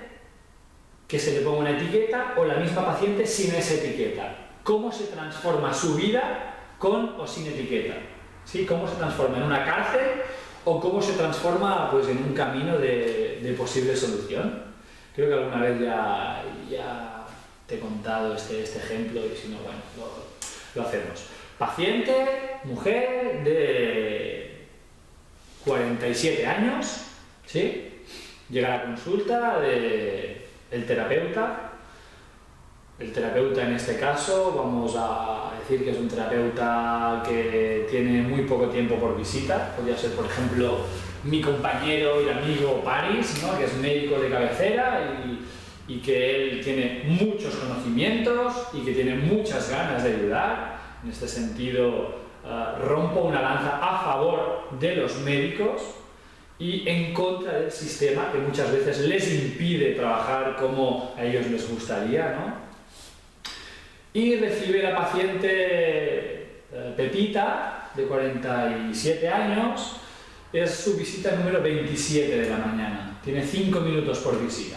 que se le ponga una etiqueta o la misma paciente sin esa etiqueta. ¿Cómo se transforma su vida con o sin etiqueta? ¿Sí? ¿Cómo se transforma en una cárcel o cómo se transforma pues, en un camino de posible solución? Creo que alguna vez ya te he contado este ejemplo y si no, bueno, lo hacemos. Paciente, mujer de 47 años, ¿sí? Llega a la consulta del terapeuta. El terapeuta en este caso, vamos a decir que es un terapeuta que tiene muy poco tiempo por visita. Podría ser, por ejemplo, mi compañero y amigo Paris, ¿no? Que es médico de cabecera y que él tiene muchos conocimientos y que tiene muchas ganas de ayudar. En este sentido, rompo una lanza a favor de los médicos y en contra del sistema que muchas veces les impide trabajar como a ellos les gustaría, ¿no? Y recibe la paciente Pepita, de 47 años, es su visita número 27 de la mañana, tiene 5 minutos por visita.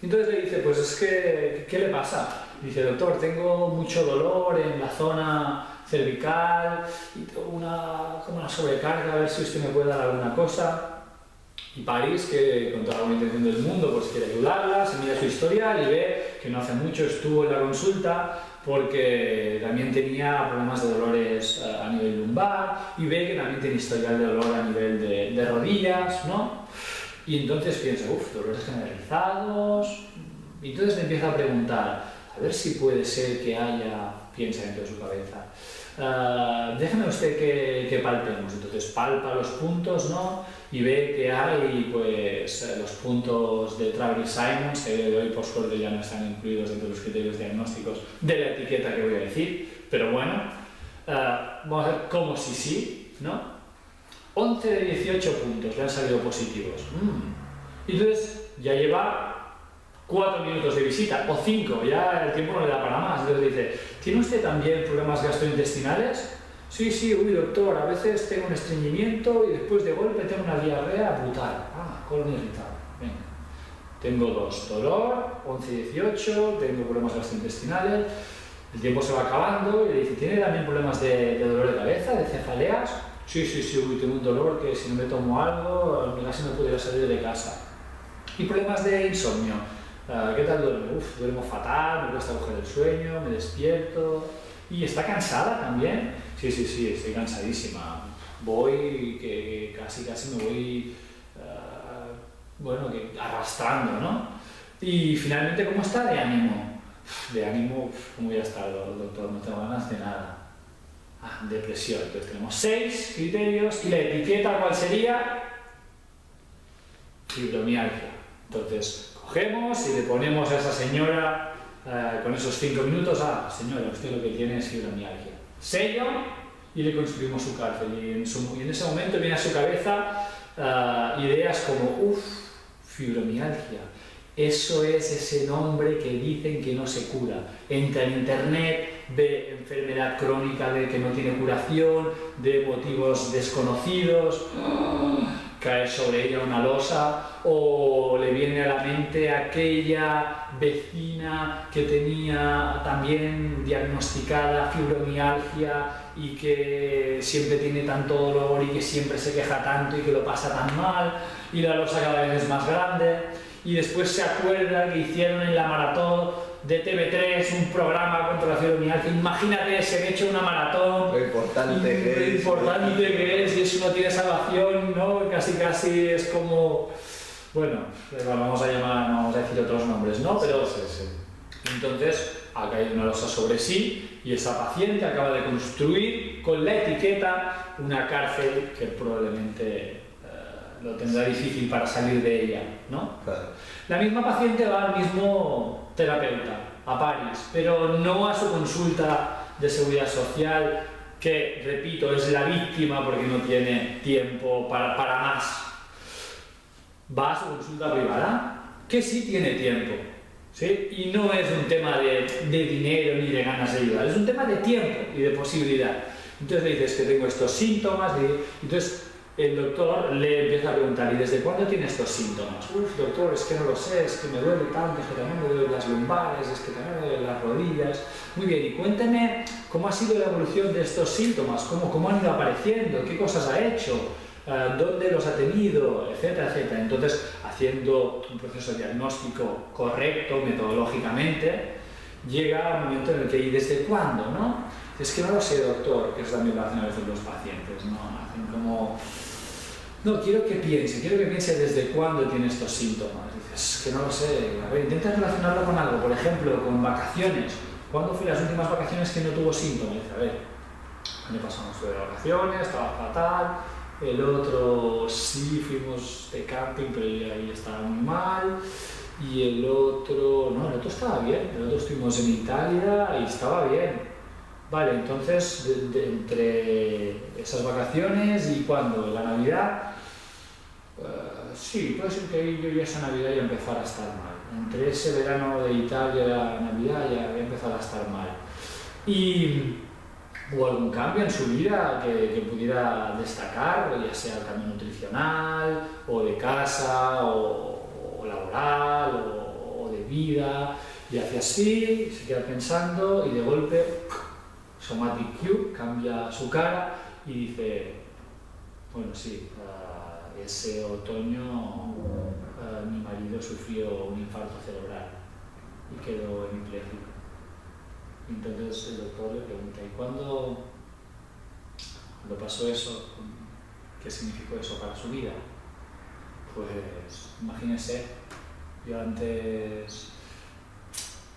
Entonces le dice, pues es que, ¿qué le pasa? Dice, doctor, tengo mucho dolor en la zona cervical y tengo como una sobrecarga, a ver si usted me puede dar alguna cosa. Y París, que con toda la buena intención del mundo, pues quiere ayudarla, se mira su historial y ve que no hace mucho estuvo en la consulta porque también tenía problemas de dolores a nivel lumbar y ve que también tiene historial de dolor a nivel de rodillas, ¿no? Y entonces piensa, dolores generalizados. Y entonces le empieza a preguntar, a ver si puede ser que piensa dentro de su cabeza, déjeme usted que palpemos. Entonces palpa los puntos, ¿no? Y ve que hay pues los puntos de Travers-Simons, que de hoy por suerte ya no están incluidos dentro de los criterios diagnósticos de la etiqueta que voy a decir, pero bueno, vamos a ver como si sí, ¿no? 11 de 18 puntos le han salido positivos. Y entonces ya lleva 4 minutos de visita, o 5, ya el tiempo no le da para más. Entonces dice, ¿tiene usted también problemas gastrointestinales? Sí, doctor, a veces tengo un estreñimiento y después de golpe tengo una diarrea brutal. Colon irritable. Venga. Tengo 2, dolor, 11 y 18, tengo problemas gastrointestinales. El tiempo se va acabando y le dice, ¿tiene también problemas de dolor de cabeza, de cefaleas? Sí, tengo un dolor que si no me tomo algo, casi no pudiera salir de casa. ¿Y problemas de insomnio? ¿Qué tal duerme? Duermo fatal, me cuesta coger el sueño, me despierto. ¿Y está cansada también? Sí, estoy cansadísima. Voy, que casi me voy, arrastrando, ¿no? Y finalmente, ¿cómo está de ánimo? De ánimo, ¿cómo voy a estar, doctor? No tengo ganas de nada. Depresión. Entonces tenemos 6 criterios y la etiqueta, ¿cuál sería? Fibromialgia. Entonces cogemos y le ponemos a esa señora con esos 5 minutos, señora, usted lo que tiene es fibromialgia. Sello y le construimos su cárcel. Y en ese momento viene a su cabeza ideas como, fibromialgia. Eso es ese nombre que dicen que no se cura. Entra en internet, ve enfermedad crónica de que no tiene curación, de motivos desconocidos. caer sobre ella una losa, o le viene a la mente aquella vecina que tenía también diagnosticada fibromialgia y que siempre tiene tanto dolor y que siempre se queja tanto y que lo pasa tan mal, y la losa cada vez es más grande, y después se acuerda que hicieron en la maratón de TV3 un programa contra la fibromialgia. Imagínate, se han hecho una maratón, lo importante que es, y eso no tiene salvación, ¿no? Casi es como, bueno, vamos a decir otros nombres, ¿no? Pero sí. Entonces ha caído una losa sobre sí y esa paciente acaba de construir con la etiqueta una cárcel que probablemente lo tendrá difícil para salir de ella, ¿no? Claro. La misma paciente va al mismo terapeuta, a París, pero no a su consulta de seguridad social, que, repito, es la víctima porque no tiene tiempo para más. Va a su consulta privada, que sí tiene tiempo, ¿sí? Y no es un tema de dinero ni de ganas de ayudar, es un tema de tiempo y de posibilidad. Entonces le dices que tengo estos síntomas, entonces el doctor le empieza a preguntar, ¿y desde cuándo tiene estos síntomas? Uf, doctor, es que no lo sé, es que me duele tanto, es que también me duelen las lumbares, es que también me duelen las rodillas. Muy bien, y cuénteme cómo ha sido la evolución de estos síntomas, cómo han ido apareciendo, qué cosas ha hecho, dónde los ha tenido, etcétera, etcétera. Entonces, haciendo un proceso diagnóstico correcto, metodológicamente, llega un momento en el que, ¿y desde cuándo, no? Es que no lo sé, doctor, que eso también lo hacen a veces los pacientes, ¿no? Hacen como... No, quiero que piense desde cuándo tiene estos síntomas. Dices, que no lo sé. A ver, intenta relacionarlo con algo, por ejemplo, con vacaciones. ¿Cuándo fue las últimas vacaciones que no tuvo síntomas? Dice, a ver, el año pasado fue de vacaciones, estaba fatal. El otro sí fuimos de camping, pero ahí estaba muy mal. Y el otro estaba bien. El otro estuvimos en Italia y estaba bien. Vale, entonces, entre esas vacaciones y cuando, la Navidad, sí, puede ser que yo ya esa Navidad ya empezara a estar mal. Entre ese verano de Italia y la Navidad ya empezara a estar mal. Y hubo algún cambio en su vida que pudiera destacar, ya sea el cambio nutricional, o de casa, o laboral, o de vida, y hace así, se queda pensando y de golpe... Somatic Cue cambia su cara y dice, bueno, sí, ese otoño mi marido sufrió un infarto cerebral y quedó hemipléjico. Entonces el doctor le pregunta, ¿y cuándo pasó eso? ¿Qué significó eso para su vida? Pues imagínese, yo antes...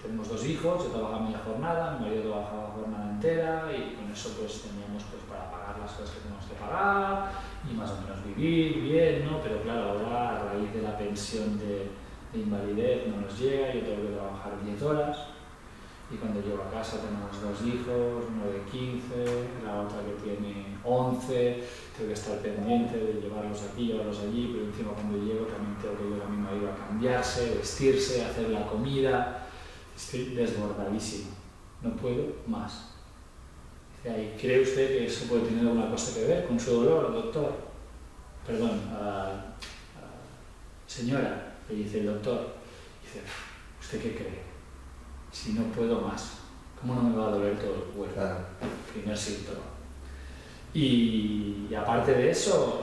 Tenemos 2 hijos, yo trabajaba media jornada, mi marido trabajaba jornada entera y con eso pues teníamos para pagar las cosas que teníamos que pagar y más o menos vivir bien, ¿no? Pero claro, ahora a raíz de la pensión de invalidez no nos llega, yo tengo que trabajar 10 horas y cuando llego a casa tenemos 2 hijos, uno de 15, la otra que tiene 11, tengo que estar pendiente de llevarlos aquí, llevarlos allí, pero encima cuando llego también tengo que ayudar a mi marido a cambiarse, vestirse, hacer la comida. Estoy desbordadísimo, no puedo más. Dice, ¿cree usted que eso puede tener alguna cosa que ver con su dolor, doctor? Perdón, señora, le dice el doctor. Dice, ¿usted qué cree? Si no puedo más, ¿cómo no me va a doler todo el cuerpo? Claro. Primer síntoma. Y aparte de eso,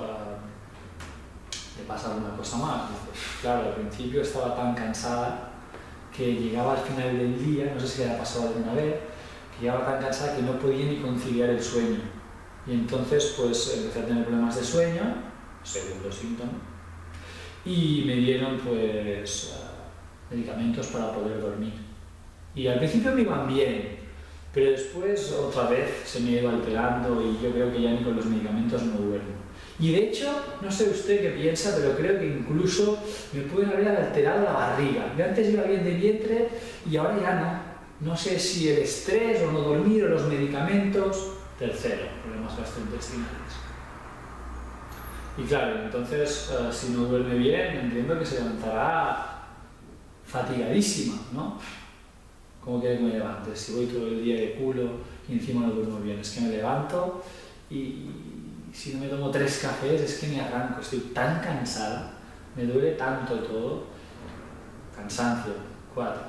le pasa alguna cosa más. Dice, claro, al principio estaba tan cansada que llegaba al final del día, no sé si le ha pasado alguna vez, que llegaba tan cansada que no podía ni conciliar el sueño. Y entonces pues empecé a tener problemas de sueño, segundo síntoma, y me dieron pues medicamentos para poder dormir. Y al principio me iban bien, pero después otra vez se me iba alterando y yo creo que ya ni con los medicamentos no duermo. Y de hecho, no sé usted qué piensa, pero creo que incluso me pueden haber alterado la barriga. Yo antes iba bien de vientre y ahora ya no. No sé si el estrés o no dormir o los medicamentos. Tercero, problemas gastrointestinales. Y claro, entonces, si no duerme bien, entiendo que se levantará fatigadísima, ¿no? ¿Cómo quiere que me levante? Si voy todo el día de culo y encima no duermo bien, es que me levanto y si no me tomo 3 cafés es que me arranco, estoy tan cansada, me duele tanto todo, cansancio, 4.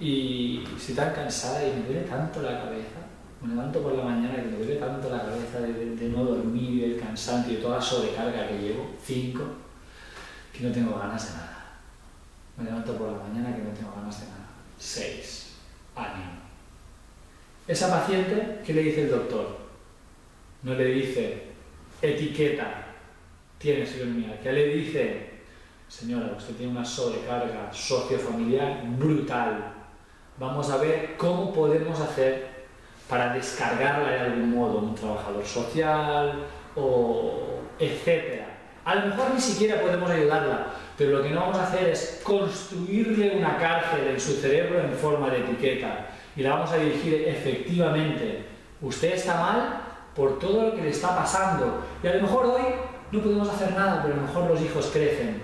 Y estoy tan cansada y me duele tanto la cabeza, me levanto por la mañana que me duele tanto la cabeza de no dormir, del cansancio y toda la sobrecarga que llevo, 5, que no tengo ganas de nada. Me levanto por la mañana que no tengo ganas de nada. 6. Ánimo. Esa paciente, ¿qué le dice el doctor? No le dice, etiqueta, tiene fibromialgia. Le dice, señora, usted tiene una sobrecarga sociofamiliar brutal. Vamos a ver cómo podemos hacer para descargarla de algún modo, un trabajador social, o etcétera. A lo mejor ni siquiera podemos ayudarla, pero lo que no vamos a hacer es construirle una cárcel en su cerebro en forma de etiqueta y la vamos a dirigir efectivamente. Usted está mal por todo lo que le está pasando y a lo mejor hoy no podemos hacer nada, pero a lo mejor los hijos crecen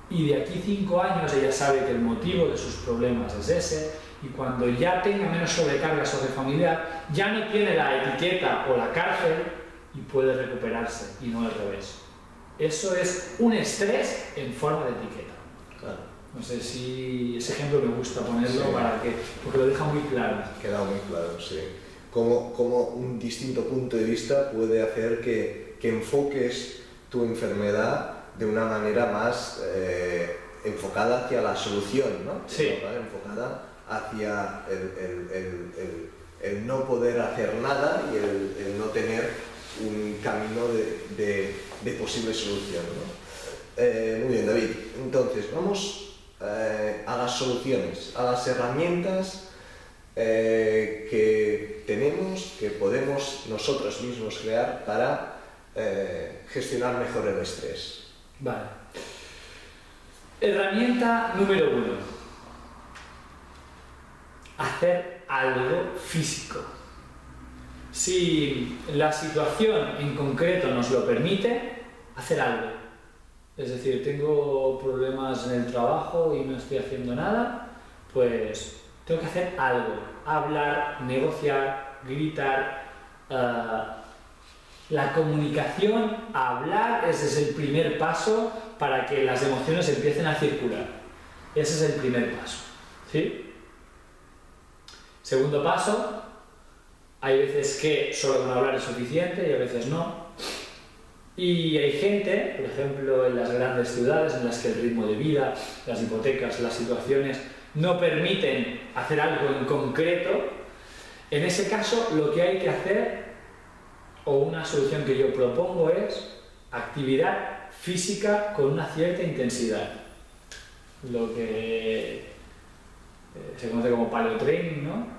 y de aquí 5 años ella sabe que el motivo de sus problemas es ese y cuando ya tenga menos sobrecarga sociofamiliar ya no tiene la etiqueta o la cárcel y puede recuperarse y no al revés. Eso es un estrés en forma de etiqueta. Claro. No sé si ese ejemplo me gusta ponerlo Sí. porque lo deja muy claro. Queda muy claro, sí. Cómo un distinto punto de vista puede hacer que enfoques tu enfermedad de una manera más enfocada hacia la solución, ¿no? Sí. Enfocada hacia el no poder hacer nada y el no tener un camino de posible solución, ¿no? Muy bien, David. Entonces, vamos a las soluciones, a las herramientas que tenemos, que podemos nosotros mismos crear para gestionar mejor el estrés. Vale. Herramienta número 1. Hacer algo físico. Si la situación en concreto nos lo permite, hacer algo. Es decir, tengo problemas en el trabajo y no estoy haciendo nada, pues tengo que hacer algo. Hablar, negociar, gritar. La comunicación, hablar, ese es el primer paso para que las emociones empiecen a circular. Ese es el primer paso. ¿Sí? Segundo paso, hay veces que solo con hablar es suficiente y a veces no. Y hay gente, por ejemplo, en las grandes ciudades en las que el ritmo de vida, las hipotecas, las situaciones no permiten hacer algo en concreto. En ese caso, lo que hay que hacer, o una solución que yo propongo, es actividad física con una cierta intensidad. Lo que se conoce como paleotraining, ¿no?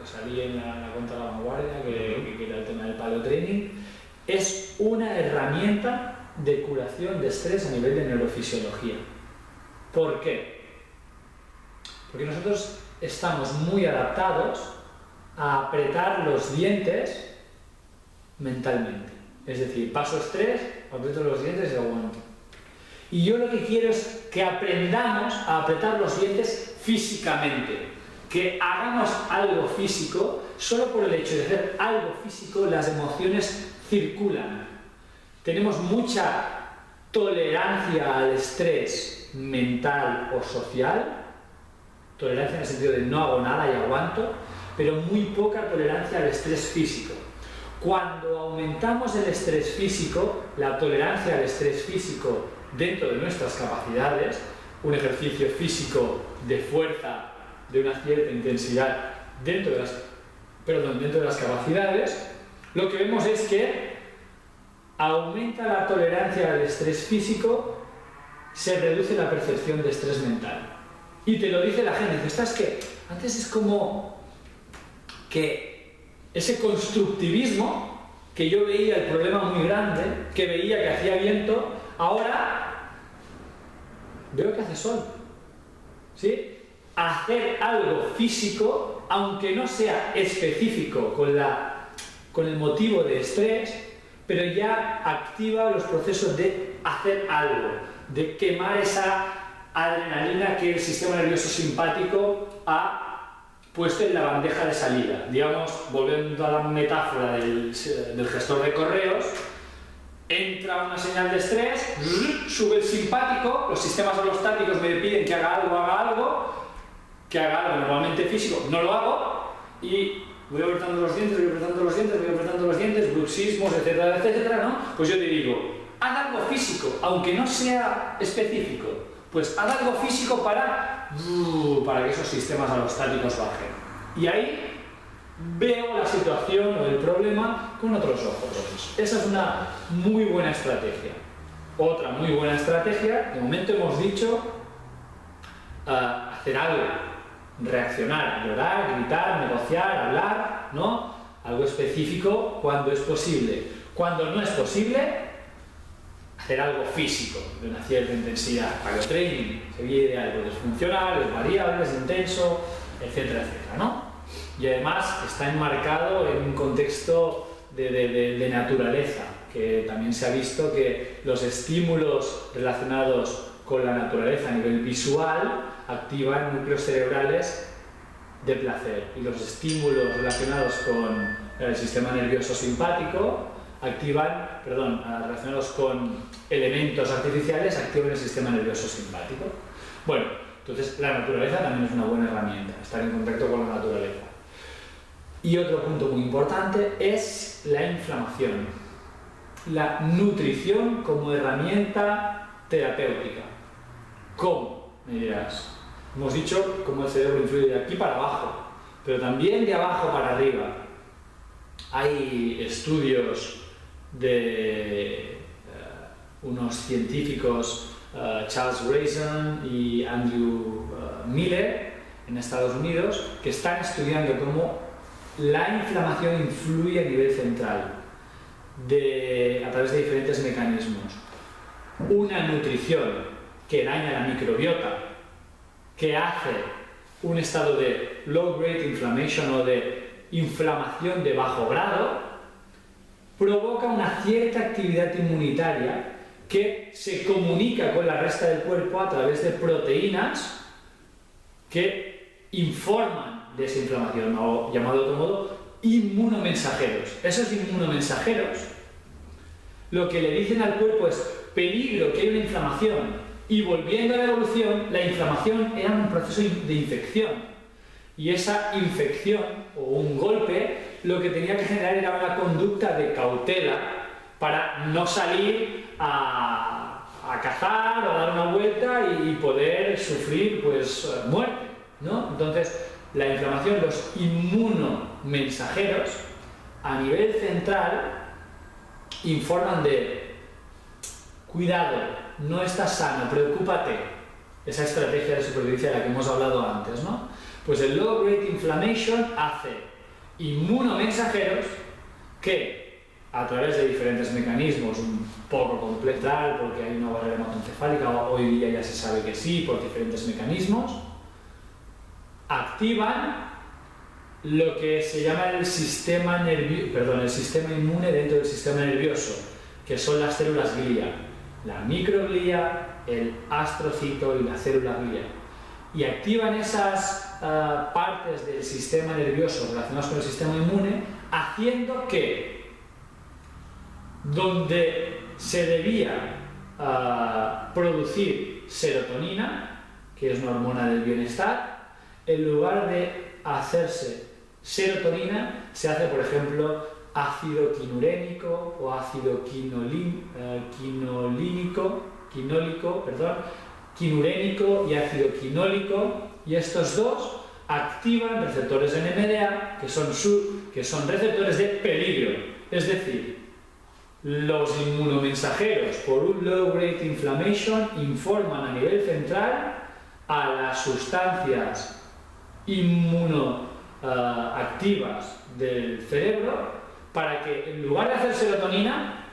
Salí en la cuenta de la vanguardia, que era el tema del paleotraining, es una herramienta de curación de estrés a nivel de neurofisiología. ¿Por qué? Porque nosotros estamos muy adaptados a apretar los dientes mentalmente. Es decir, paso estrés, aprieto los dientes y aguanto. Y yo lo que quiero es que aprendamos a apretar los dientes físicamente. Que hagamos algo físico, solo por el hecho de hacer algo físico las emociones circulan. Tenemos mucha tolerancia al estrés mental o social, tolerancia en el sentido de no hago nada y aguanto, pero muy poca tolerancia al estrés físico. Cuando aumentamos el estrés físico, la tolerancia al estrés físico dentro de nuestras capacidades, un ejercicio físico de fuerza de una cierta intensidad dentro de las capacidades, lo que vemos es que aumenta la tolerancia al estrés físico, se reduce la percepción de estrés mental. Y te lo dice la gente, dice, ¿estás qué? Antes es como que ese constructivismo, que yo veía el problema muy grande, que veía que hacía viento, ahora veo que hace sol. ¿Sí? Hacer algo físico, aunque no sea específico con el motivo de estrés, pero ya activa los procesos de hacer algo, de quemar esa adrenalina que el sistema nervioso simpático ha puesto en la bandeja de salida. Digamos, volviendo a la metáfora del gestor de correos, entra una señal de estrés, sube el simpático, los sistemas alostáticos me piden que haga algo, normalmente físico, no lo hago, y voy apretando los dientes, bruxismos, etcétera, etcétera, ¿no? Pues yo te digo, haz algo físico, aunque no sea específico, pues haz algo físico para que esos sistemas alostáticos bajen. Y ahí veo la situación o el problema con otros ojos. Esa es una muy buena estrategia. Otra muy buena estrategia, de momento hemos dicho, hacer algo, reaccionar, llorar, gritar, negociar, hablar, ¿no? Algo específico cuando es posible. Cuando no es posible, hacer algo físico de una cierta intensidad. Training sería ideal, pues es funcional, es variable, es intenso, etcétera, etcétera, ¿no? Y además está enmarcado en un contexto de naturaleza, que también se ha visto que los estímulos relacionados con la naturaleza a nivel visual activan núcleos cerebrales de placer, y los estímulos relacionados con el sistema nervioso simpático relacionados con elementos artificiales activan el sistema nervioso simpático. Bueno, entonces la naturaleza también es una buena herramienta, estar en contacto con la naturaleza. Y otro punto muy importante es la inflamación, la nutrición como herramienta terapéutica. ¿Cómo? Me dirás. Hemos dicho cómo el cerebro influye de aquí para abajo, pero también de abajo para arriba. Hay estudios de unos científicos, Charles Raisin y Andrew Miller, en Estados Unidos, que están estudiando cómo la inflamación influye a nivel central a través de diferentes mecanismos. Una nutrición que daña la microbiota, que hace un estado de low grade inflammation o de inflamación de bajo grado, provoca una cierta actividad inmunitaria que se comunica con la resta del cuerpo a través de proteínas que informan de esa inflamación, o llamado de otro modo, inmunomensajeros. Esos inmunomensajeros lo que le dicen al cuerpo es peligro, que hay una inflamación, y volviendo a la evolución, la inflamación era un proceso de infección, y esa infección o un golpe lo que tenía que generar era una conducta de cautela para no salir a cazar o a dar una vuelta y poder sufrir pues muerte, ¿no? Entonces la inflamación, los inmunomensajeros a nivel central informan de cuidado, no estás sano, preocúpate, esa estrategia de supervivencia de la que hemos hablado antes, ¿no? Pues el low grade inflammation hace inmunomensajeros que a través de diferentes mecanismos, un poco completar porque hay una barrera hematoencefálica, hoy día ya se sabe que sí, por diferentes mecanismos, activan lo que se llama el sistema inmune dentro del sistema nervioso, que son las células glía, la microglía, el astrocito y la célula glía, y activan esas partes del sistema nervioso relacionadas con el sistema inmune, haciendo que donde se debía producir serotonina, que es una hormona del bienestar, en lugar de hacerse serotonina, se hace, por ejemplo, ácido quinurénico o ácido quinurénico y ácido quinólico, y estos dos activan receptores NMDA que son receptores de peligro, es decir, los inmunomensajeros por un low grade inflammation informan a nivel central a las sustancias inmunoactivas del cerebro para que en lugar de hacer serotonina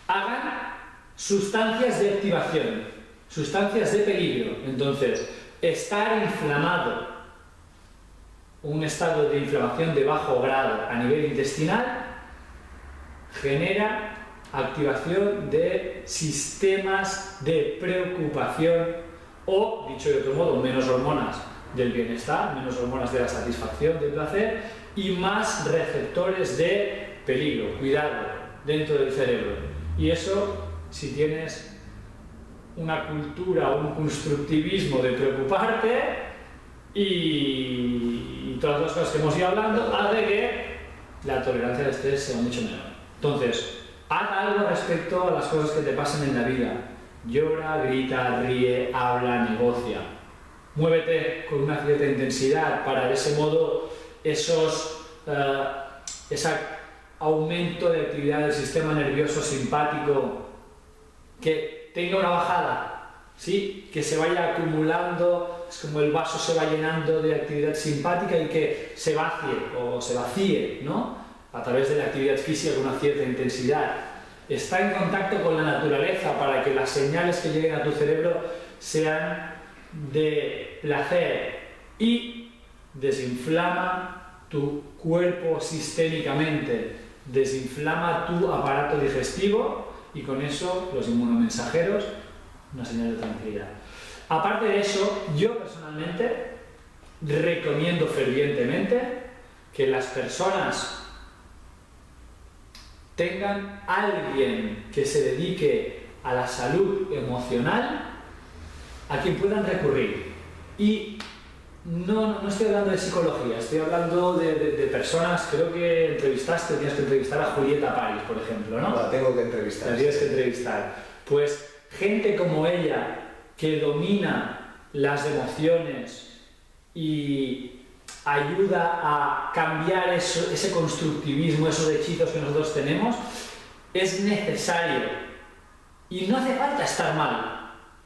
hagan sustancias de activación, sustancias de peligro. Entonces, estar inflamado, un estado de inflamación de bajo grado a nivel intestinal, genera activación de sistemas de preocupación o, dicho de otro modo, menos hormonas del bienestar, menos hormonas de la satisfacción, del placer, y más receptores de peligro, cuidado, dentro del cerebro. Y eso, si tienes una cultura o un constructivismo de preocuparte y todas las cosas que hemos ido hablando, hace que la tolerancia al estrés sea mucho menor. Entonces, haz algo respecto a las cosas que te pasan en la vida. Llora, grita, ríe, habla, negocia. Muévete con una cierta intensidad para de ese modo ese aumento de actividad del sistema nervioso simpático que tenga una bajada, ¿sí? Que se vaya acumulando, es como el vaso se va llenando de actividad simpática y que se vacíe, ¿no? A través de la actividad física con una cierta intensidad. Está en contacto con la naturaleza para que las señales que lleguen a tu cerebro sean de placer y desinflama tu cuerpo sistémicamente, desinflama tu aparato digestivo y con eso los inmunomensajeros, una señal de tranquilidad. Aparte de eso, yo personalmente recomiendo fervientemente que las personas tengan alguien que se dedique a la salud emocional a quien puedan recurrir. Y no estoy hablando de psicología, estoy hablando de personas. Creo que tenías que entrevistar a Julieta París, por ejemplo, ¿no? La tengo que entrevistar. La tienes que entrevistar. Pues gente como ella, que domina las emociones y ayuda a cambiar ese constructivismo, esos hechizos que nosotros tenemos, es necesario. Y no hace falta estar mal.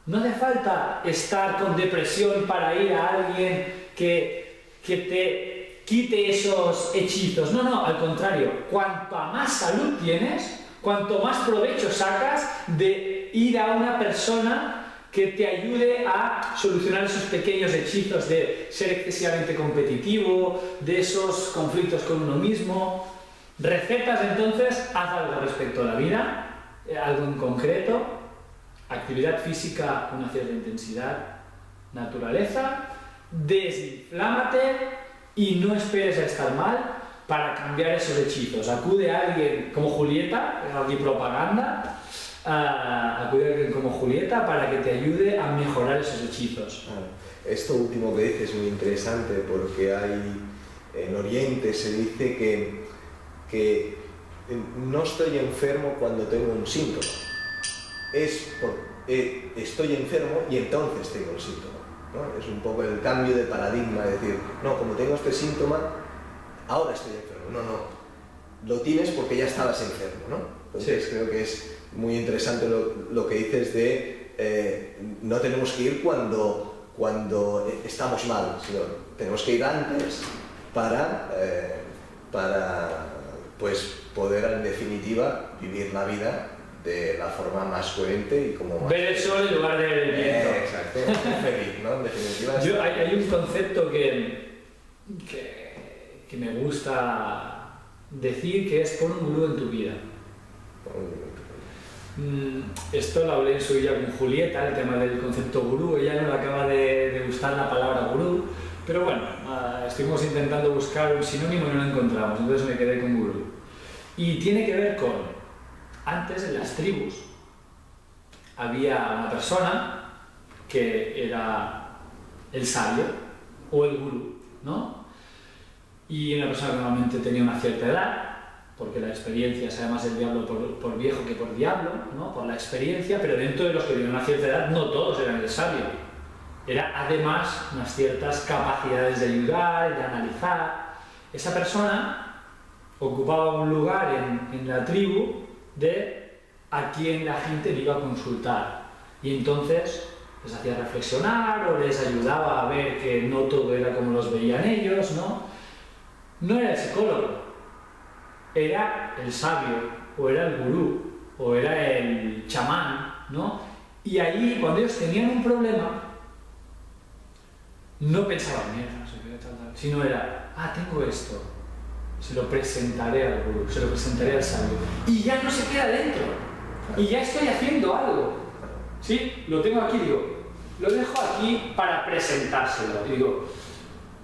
No hace falta estar con depresión para ir a alguien que te quite esos hechizos. No, al contrario. Cuanto más salud tienes, cuanto más provecho sacas de ir a una persona que te ayude a solucionar esos pequeños hechizos de ser excesivamente competitivo, de esos conflictos con uno mismo. Recetas, entonces, haz algo respecto a la vida, algo en concreto. Actividad física con una cierta intensidad, naturaleza, desinflámate y no esperes a estar mal para cambiar esos hechizos. Acude a alguien como Julieta, aquí propaganda, acude a alguien como Julieta para que te ayude a mejorar esos hechizos. Esto último que dices es muy interesante porque en Oriente se dice que no estoy enfermo cuando tengo un síntoma. Estoy enfermo y entonces tengo el síntoma, ¿no? Es un poco el cambio de paradigma, es decir, no, como tengo este síntoma, ahora estoy enfermo. No, lo tienes porque ya estabas enfermo, ¿no? Entonces sí. Creo que es muy interesante lo que dices de no tenemos que ir cuando estamos mal, sino tenemos que ir antes para pues poder en definitiva vivir la vida de la forma más coherente y como más... Ver el sol en lugar de ver el viento. Exacto, feliz, ¿no? En definitiva... Hay un concepto que me gusta decir, que es pon un gurú en tu vida. Esto lo hablé en su día con Julieta, el tema del concepto gurú. Ella no le acaba de gustar la palabra gurú, pero bueno, estuvimos intentando buscar un sinónimo y no lo encontramos, entonces me quedé con gurú. Y tiene que ver con... Antes, en las tribus, había una persona que era el sabio o el gurú, ¿no? Y una persona que normalmente tenía una cierta edad, porque la experiencia sabe más del diablo por viejo que por diablo, ¿no? Por la experiencia, pero dentro de los que tenían una cierta edad no todos eran el sabio. Era además unas ciertas capacidades de ayudar, de analizar. Esa persona ocupaba un lugar en la tribu de a quien la gente le iba a consultar, y entonces les hacía reflexionar o les ayudaba a ver que no todo era como los veían ellos, ¿no? No era el psicólogo, era el sabio, o era el gurú, o era el chamán, ¿no? Y ahí, cuando ellos tenían un problema, no pensaban, mierda, sino era, tengo esto, se lo presentaré al gurú, se lo presentaré al sabio. Y ya no se queda dentro. Y ya estoy haciendo algo. ¿Sí? Lo tengo aquí, digo, lo dejo aquí para presentárselo. Y digo,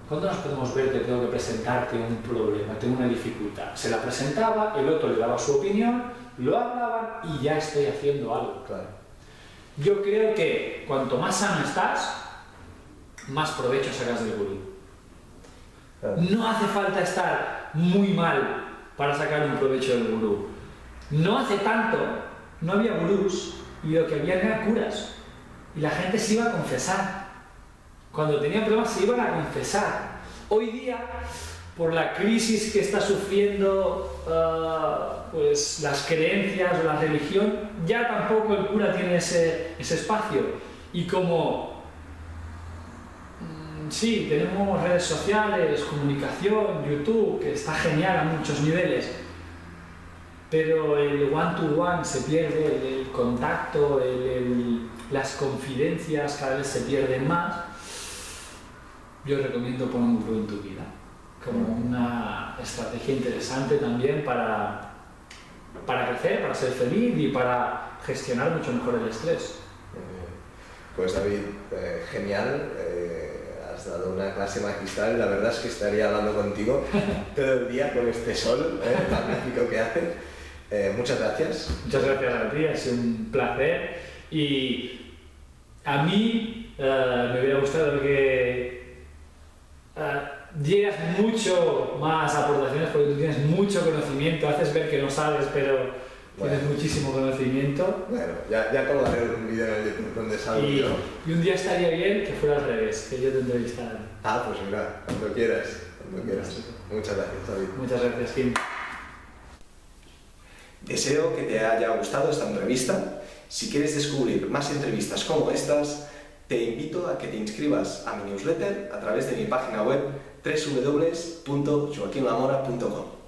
¿cuándo nos podemos ver que tengo que presentarte un problema, tengo una dificultad? Se la presentaba, el otro le daba su opinión, lo hablaban y ya estoy haciendo algo. Claro. Yo creo que cuanto más sano estás, más provecho sacas del gurú. Claro. No hace falta estar muy mal para sacar un provecho del gurú. No hace tanto, no había gurús y lo que había eran curas. Y la gente se iba a confesar. Cuando tenía problemas se iban a confesar. Hoy día, por la crisis que está sufriendo pues las creencias o la religión, ya tampoco el cura tiene ese espacio. Y como sí, tenemos redes sociales, comunicación, YouTube, que está genial a muchos niveles, pero el one-to-one se pierde, el contacto, las confidencias cada vez se pierden más. Yo recomiendo poner un gurú en tu vida como una estrategia interesante también para crecer, para ser feliz y para gestionar mucho mejor el estrés. Pues David, genial, has dado una clase magistral, la verdad es que estaría hablando contigo todo el día con este sol magnífico que hace. Muchas gracias. Muchas gracias a ti, ha sido un placer y a mí me hubiera gustado que llegas mucho más aportaciones porque tú tienes mucho conocimiento, haces ver que no sabes, pero tienes muchísimo conocimiento. Bueno, ya colgaré un vídeo en el YouTube donde salgo yo. Y un día estaría bien que fuera al revés, que yo te entrevistara. Ah, pues mira, cuando quieras, cuando quieras. Muchas gracias, David. Muchas gracias, Kim. Deseo que te haya gustado esta entrevista. Si quieres descubrir más entrevistas como estas, te invito a que te inscribas a mi newsletter a través de mi página web www.joaquinlamora.com.